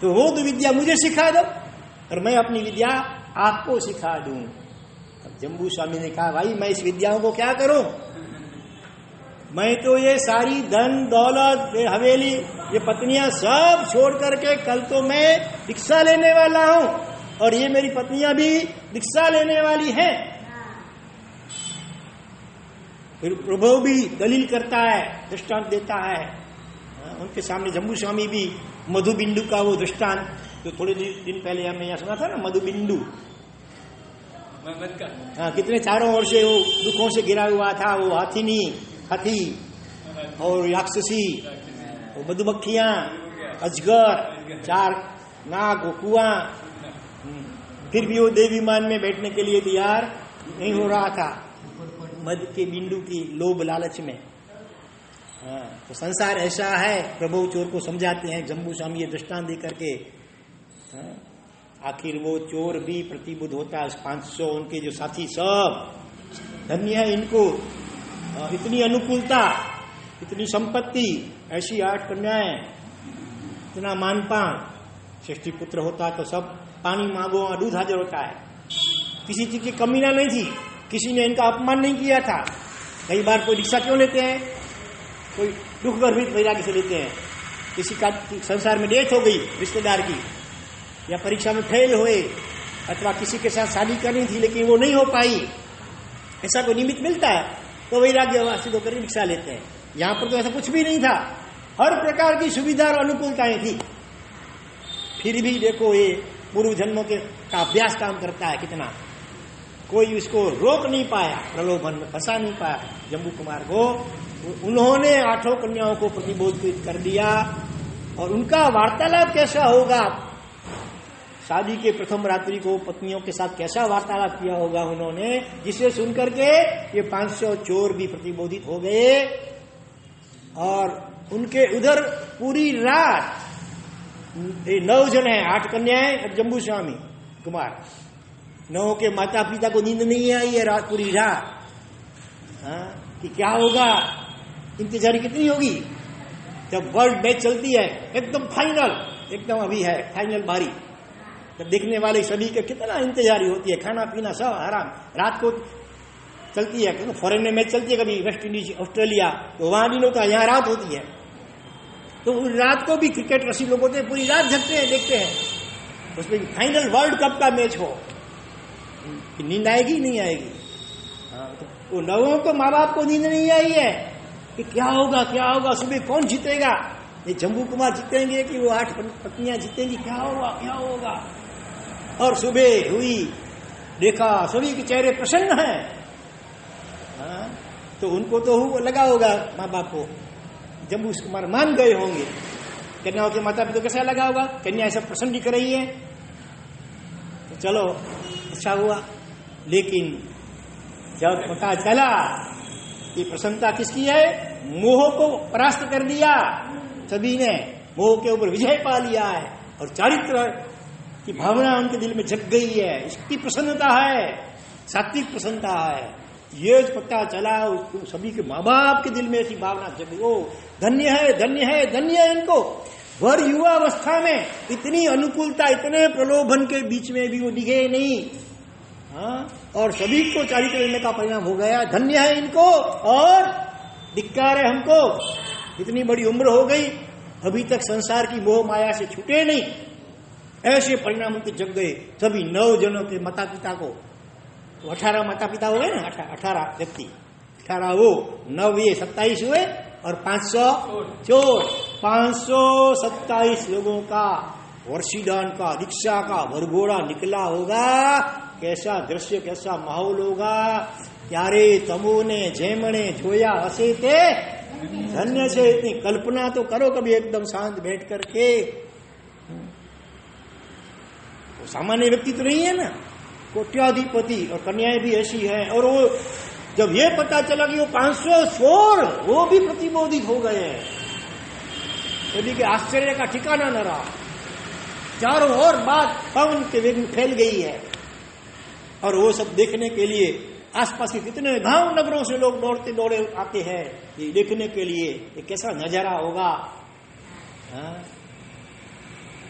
तो वो 2 विद्या मुझे सिखा दो और मैं अपनी विद्या आपको सिखा दूं। अब जम्बूस्वामी ने कहा भाई मैं इस विद्याओं को क्या करूं, मैं तो ये सारी धन दौलत, ये हवेली, ये पत्नियां सब छोड़ करके कल तो मैं दीक्षा लेने वाला हूं, और ये मेरी पत्नियां भी दीक्षा लेने वाली हैं। फिर प्रभु भी दलील करता है, दृष्टांत देता है उनके सामने। जम्बूस्वामी भी मधुबिंदु का वो दृष्टांत, तो थोड़े दिन पहले हमने यहाँ सुना था ना, मधुबिंदु, हाँ, कितने चारों ओर से वो दुखों से घिरा हुआ था, वो हाथी और राक्षसी, वो मधुमक्खियां, अजगर, 4 नाग, वो कुआं, फिर भी वो देवी मान में बैठने के लिए तैयार नहीं हो रहा था, मध के बिंदु की लोभ लालच में। तो संसार ऐसा है, प्रभु चोर को समझाते हैं जम्बूस्वामी ये दृष्टांत दे करके। आखिर वो चोर भी प्रतिबुद्ध होता है, 500 उनके जो साथी सब धन्य है, इनको इतनी अनुकूलता, इतनी संपत्ति, ऐसी 8 कन्याएं, इतना मानपान। षष्ठी पुत्र होता तो सब पानी मांगो दूध हाजिर होता है, किसी चीज की कमी ना नहीं थी, किसी ने इनका अपमान नहीं किया था। कई बार कोई दीक्षा क्यों लेते हैं, कोई दुख गर्भित वैराग्य से लेते हैं, किसी का संसार में डेथ हो गई रिश्तेदार की, या परीक्षा में फेल हुए, अथवा किसी के साथ शादी करनी थी लेकिन वो नहीं हो पाई, ऐसा कोई निमित्त मिलता है तो वैराग्य वासित होकर दीक्षा लेते हैं। यहाँ पर तो ऐसा कुछ भी नहीं था, हर प्रकार की सुविधा और अनुकूलताएं थी, फिर भी देखो ये पूर्व जन्मों के का अभ्यास काम करता है कितना, कोई उसको रोक नहीं पाया, प्रलोभन में फंसा नहीं पाया जम्बू कुमार को। उन्होंने 8 कन्याओं को प्रतिबोधित कर दिया, और उनका वार्तालाप कैसा होगा, शादी के प्रथम रात्रि को पत्नियों के साथ कैसा वार्तालाप किया होगा उन्होंने, जिसे सुनकर के ये 500 चोर भी प्रतिबोधित हो गए। और उनके उधर पूरी रात 9 जन है, 8 कन्याएं और जम्बू स्वामी कुमार। 9 के माता पिता को नींद नहीं आई है रात पूरी रात, कि क्या होगा, इंतजारी कितनी होगी। जब वर्ल्ड मैच चलती है एकदम फाइनल, एकदम अभी है फाइनल बारी, तब देखने वाले सभी के कितना इंतजारी होती है, खाना पीना सब आराम। रात को चलती है, क्योंकि फॉरेन में मैच चलती है, कभी वेस्ट इंडीज ऑस्ट्रेलिया, तो वहां दिन होता है, यहाँ रात होती है। तो रात को भी क्रिकेट रसिक लोग होते हैं, पूरी रात जगते हैं, देखते हैं उसमें फाइनल वर्ल्ड कप का मैच हो, नींद आएगी नहीं आएगी। तो 9 को माँ बाप को नींद नहीं आई है कि क्या होगा क्या होगा, सुबह कौन जीतेगा, ये जम्बू कुमार जीतेंगे कि वो 8 पत्नियां जीतेंगी, क्या होगा क्या होगा। और सुबह हुई, देखा सभी के चेहरे प्रसन्न हैं, तो उनको तो लगा होगा माँ बाप को, जम्बू कुमार मान गए होंगे। कन्याओं के माता पिता कैसा लगा होगा, कन्या ऐसा प्रसन्न दिख रही है, तो चलो अच्छा हुआ। लेकिन जब पता चला कि प्रसन्नता किसकी है, मोह को परास्त कर दिया सभी ने, मोह के ऊपर विजय पा लिया है और चारित्र की भावना उनके दिल में जग गई है, इसकी प्रसन्नता है, सात्विक प्रसन्नता है। ये पता चला उसको, सभी के माँ बाप के दिल में ऐसी भावना जग गई, ओ धन्य है धन्य है धन्य है इनको। भर युवा अवस्था में इतनी अनुकूलता, इतने प्रलोभन के बीच में भी वो दिखे नहीं, और सभी को चारित्र लेने का परिणाम हो गया, धन्य है इनको। और धिक्कार है हमको, इतनी बड़ी उम्र हो गई अभी तक संसार की मोह माया से छूटे नहीं, ऐसे परिणाम उनके जग गए सभी 9 जनों के माता पिता को। तो 18 माता पिता हो गए ना, 18 व्यक्ति, 18 वो 9 ये 27 हुए और 527 लोगों का वर्षीदान का, दीक्षा का वरघोड़ा निकला होगा। कैसा दृश्य, कैसा माहौल होगा। क्यारे तमोने जेमणे जोया हसे थे धन्य से। इतनी कल्पना तो करो कभी, एकदम शांत बैठ करके। वो सामान्य व्यक्ति तो नहीं है ना, कोट्याधिपति, और कन्याएं भी ऐसी हैं। और वो जब ये पता चला कि वो 500 स्वर वो भी प्रतिबोधित हो गए हैं, यदि के आश्चर्य का ठिकाना न रहा। चारों ओर बात पवन के वेग में फैल गई है, और वो सब देखने के लिए आसपास के कितने गांव नगरों से लोग दौड़ते दौड़े आते हैं ये देखने के लिए, ये कैसा नजारा होगा।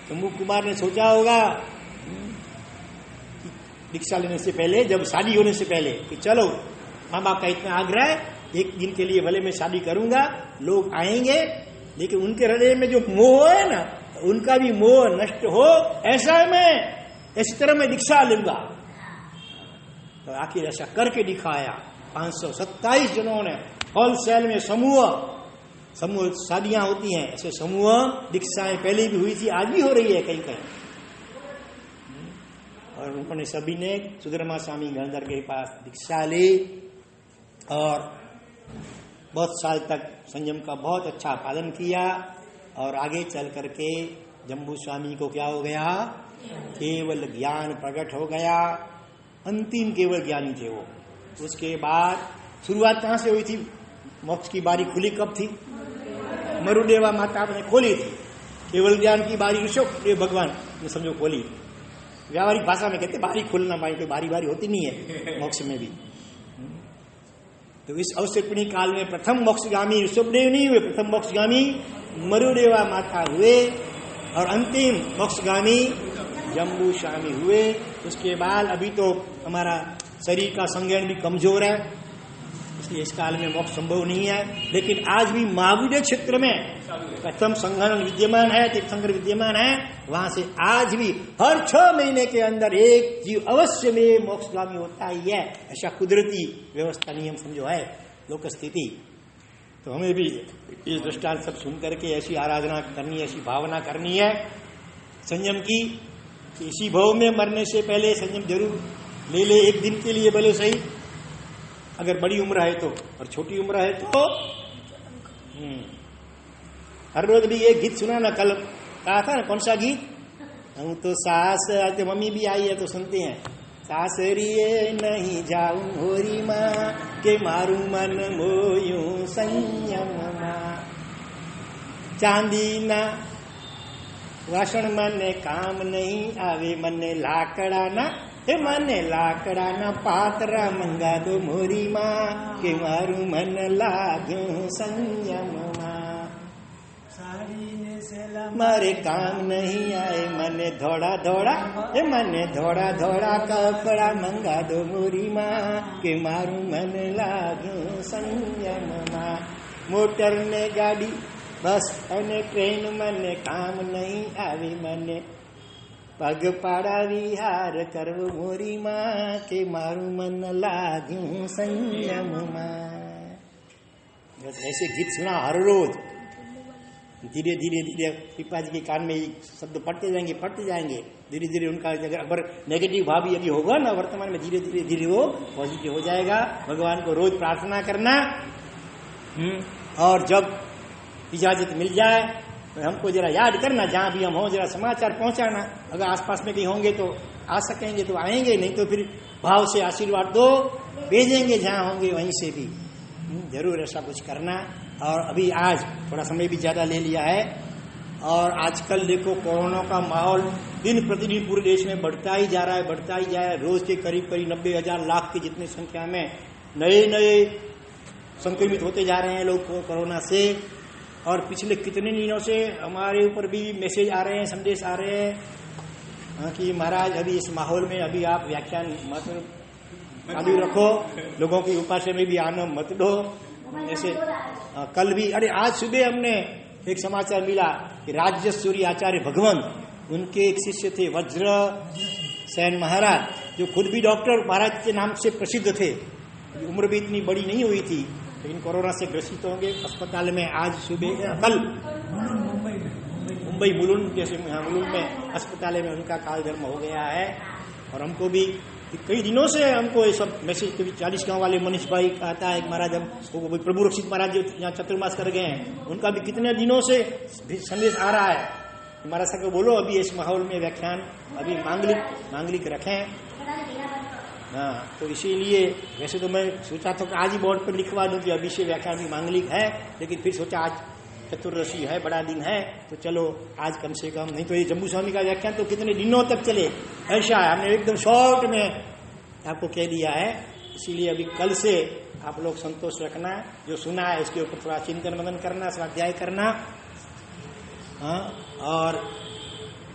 जम्बू कुमार ने सोचा होगा दीक्षा लेने से पहले, जब शादी होने से पहले, कि चलो माँ बाप का इतना आग्रह है, एक दिन के लिए भले मैं शादी करूंगा, लोग आएंगे, लेकिन उनके हृदय में जो मोह है ना, उनका भी मोह नष्ट हो, ऐसा मैं इस तरह मैं दीक्षा लूंगा। तो आखिर ऐसा करके दिखाया। 527 जनों ने होलसेल में समूह शादियां होती हैं, ऐसे समूह दीक्षाएं पहले भी हुई थी, आज भी हो रही है कहीं कहीं। और उन्होंने सभी ने सुधर्मा स्वामी गंधर के पास दीक्षा ली और बहुत साल तक संयम का बहुत अच्छा पालन किया। और आगे चल करके जम्बू स्वामी को क्या हो गया, केवल ज्ञान प्रकट हो गया। अंतिम केवल ज्ञानी थे वो। उसके बाद शुरुआत कहां से हुई थी, मोक्ष की बारी खुली कब थी, मरुदेवा माता ने खोली थी। केवल ज्ञान की बारी ऋषभ भगवान ने समझो खोली। व्यावहारिक भाषा में कहते बारी खुलना, कोई बारी बारी होती नहीं है मोक्ष में भी। तो इस अवसर्पिणी काल में प्रथम मोक्षगामी ऋषभदेव नहीं हुए, प्रथम मोक्षगामी मरुदेवा माता हुए और अंतिम मोक्षगामी जम्बू स्वामी हुए। उसके बाद अभी तो हमारा शरीर का संज्ञान भी कमजोर है, इसलिए इस काल में मोक्ष संभव नहीं है। लेकिन आज भी महावीर क्षेत्र में प्रथम संघरण विद्यमान है, तीर्थंकर विद्यमान है, वहां से आज भी हर 6 महीने के अंदर एक जीव अवश्य में मोक्षगामी होता ही है। ऐसा कुदरती व्यवस्था नियम समझो है लोक स्थिति। तो हमें भी इस दृष्टांत सब सुन करके ऐसी आराधना करनी है, ऐसी भावना करनी है संयम की, कि इसी भाव में मरने से पहले संयम जरूर ले ले, एक दिन के लिए भले सही, अगर बड़ी उम्र है तो, और छोटी उम्र है तो हर रोज भी एक गीत सुना ना, कल कहा था ना, कौन सा गीत, हम तो सास, आज तो मम्मी भी आई है तो सुनते हैं, सासरिए नहीं जाऊं होरी माँ के मारू मन मोयूं संयम माँ, चांदी ना વાસણ મને કામ નહીં આવે, મને લાકડાના મને લાકડાના પાતરા મંગા દો મોરીમાં, કે મારું મન લાગ્યું સંયમમાં. મારે કામ નહીં આવે, મને ધોળા ધોળા મને ધોળા ધોળા કપડા મંગા દો મોરીમાં, કે મારું મન લાગ્યું સંયમમાં. મોટર ને ગાડી બસ અને ટ્રેન મને કામ નહીં આવી, મને પગપાળા વિહાર કરવો મોરીમાં, કે મારું મન લાગ્યું संयमમાં. बस ऐसे गीत सुना हर रोज. धीरे धीरे धीरे पिपा जी के कान में शब्द पढ़ते जाएंगे. धीरे धीरे उनका अगर नेगेटिव भाव यदि होगा ना वर्तमान में, धीरे धीरे धीरे वो पॉजिटिव हो जाएगा. भगवान को रोज प्रार्थना करना, और जब इजाजत मिल जाए तो हमको जरा याद करना, जहाँ भी हम हो जरा समाचार पहुंचाना. अगर आसपास में कहीं होंगे तो आ सकेंगे तो आएंगे, नहीं तो फिर भाव से आशीर्वाद दो, भेजेंगे जहाँ होंगे वहीं से भी. जरूर ऐसा कुछ करना. और अभी आज थोड़ा समय भी ज्यादा ले लिया है, और आजकल देखो कोरोना का माहौल दिन प्रतिदिन पूरे देश में बढ़ता ही जा रहा है. रोज के करीब 90,000 लाख की जितनी संख्या में नए संक्रमित होते जा रहे हैं लोग कोरोना से. और पिछले कितने दिनों से हमारे ऊपर भी मैसेज आ रहे हैं, संदेश आ रहे हैं कि महाराज अभी इस माहौल में अभी आप व्याख्यान मत चालू रखो, लोगों की उपास्य में भी आना मत दो. ऐसे कल भी, अरे आज सुबह हमने एक समाचार मिला कि राजसूरी आचार्य भगवंत, उनके एक शिष्य थे वज्र सेन महाराज, जो खुद भी डॉक्टर महाराज के नाम से प्रसिद्ध थे. उम्र भी इतनी बड़ी नहीं हुई थी, लेकिन कोरोना से ग्रसित होंगे. अस्पताल में आज सुबह कल मुंबई मुलुंड में अस्पताल में उनका काल धर्म हो गया है. और हमको भी कई दिनों से हमको ये सब मैसेज, कभी 40 गांव वाले मनीष भाई कहता है महाराज हम प्रभु रक्षित महाराज जो यहाँ चतुर्मास कर गए हैं, उनका भी कितने दिनों से संदेश आ रहा है महाराज साहब को बोलो अभी इस माहौल में व्याख्यान अभी मांगलिक रखें. हाँ, तो इसीलिए वैसे तो मैं सोचा था कि आज ही बोर्ड पर लिखवा दूं कि अभी से व्याख्यान भी मांगलिक है, लेकिन फिर सोचा आज चतुर्दशी है, बड़ा दिन है, तो चलो आज कम से कम, नहीं तो ये जम्बू स्वामी का व्याख्यान तो कितने दिनों तक चले. ऐसा है, हमने एकदम शॉर्ट में आपको कह दिया है. इसीलिए अभी कल से आप लोग संतोष रखना, जो सुना है इसके ऊपर थोड़ा चिंतन मनन करना, स्वाध्याय करना. हाँ, और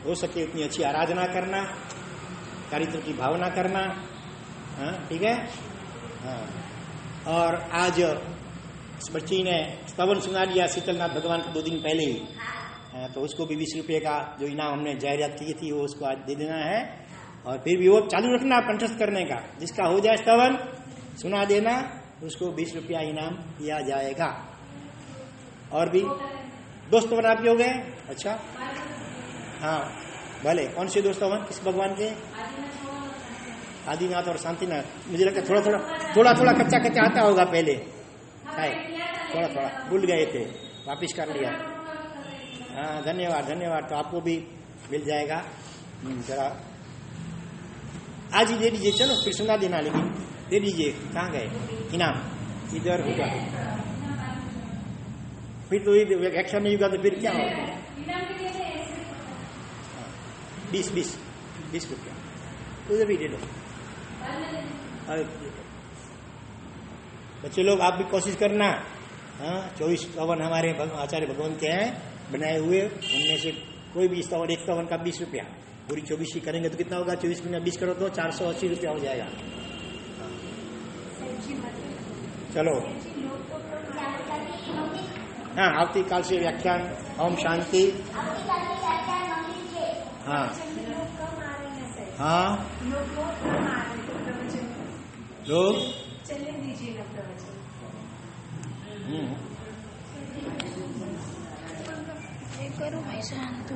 हो सके उतनी अच्छी आराधना करना, चारित्र की भावना करना. हाँ, ठीक है. हाँ, और आज इस बच्ची ने स्तवन सुना दिया शीतलनाथ भगवान को 2 दिन पहले ही. तो उसको भी 20 रुपये का जो इनाम हमने जाहिरात की थी वो उसको आज दे देना है. और फिर भी वो चालू रखना कंठस्थ करने का, जिसका हो जाए स्तवन सुना देना, उसको 20 रुपया इनाम दिया जाएगा. और भी दोस्त बना आपके हो गए? अच्छा, हाँ भले. कौन से दोस्त हवन, किस भगवान के? आदिनाथ और शांतिनाथ. मुझे लगता है थोड़ा कच्चा आता होगा पहले, थोड़ा भूल गए थे, वापिस कर लिया. हाँ, धन्यवाद. तो आपको भी मिल जाएगा. जरा आज ही दे दीजिए, चलो फिर सुना देना, लेकिन दे दीजिए. कहाँ गए इनाम? इधर होगा. फिर तो एक्शन नहीं होगा तो फिर क्या होगा? 20 रुपया उधर भी दे दो. बच्चे लोग आप भी कोशिश करना. हाँ, 24 स्तवन हमारे आचार्य भगवान के हैं बनाए हुए, उनमें से कोई भी स्तवन, एक स्तवन का 20 रुपया. पूरी 24 ही करेंगे तो कितना होगा? 24 गुना 20 करो तो 480 रुपया हो जाएगा. चलो. हाँ, आवती काल से व्याख्यान. ओम शांति. हाँ हाँ, लोग चले दीजिएगा प्रवचन. करूँ भाई शांत.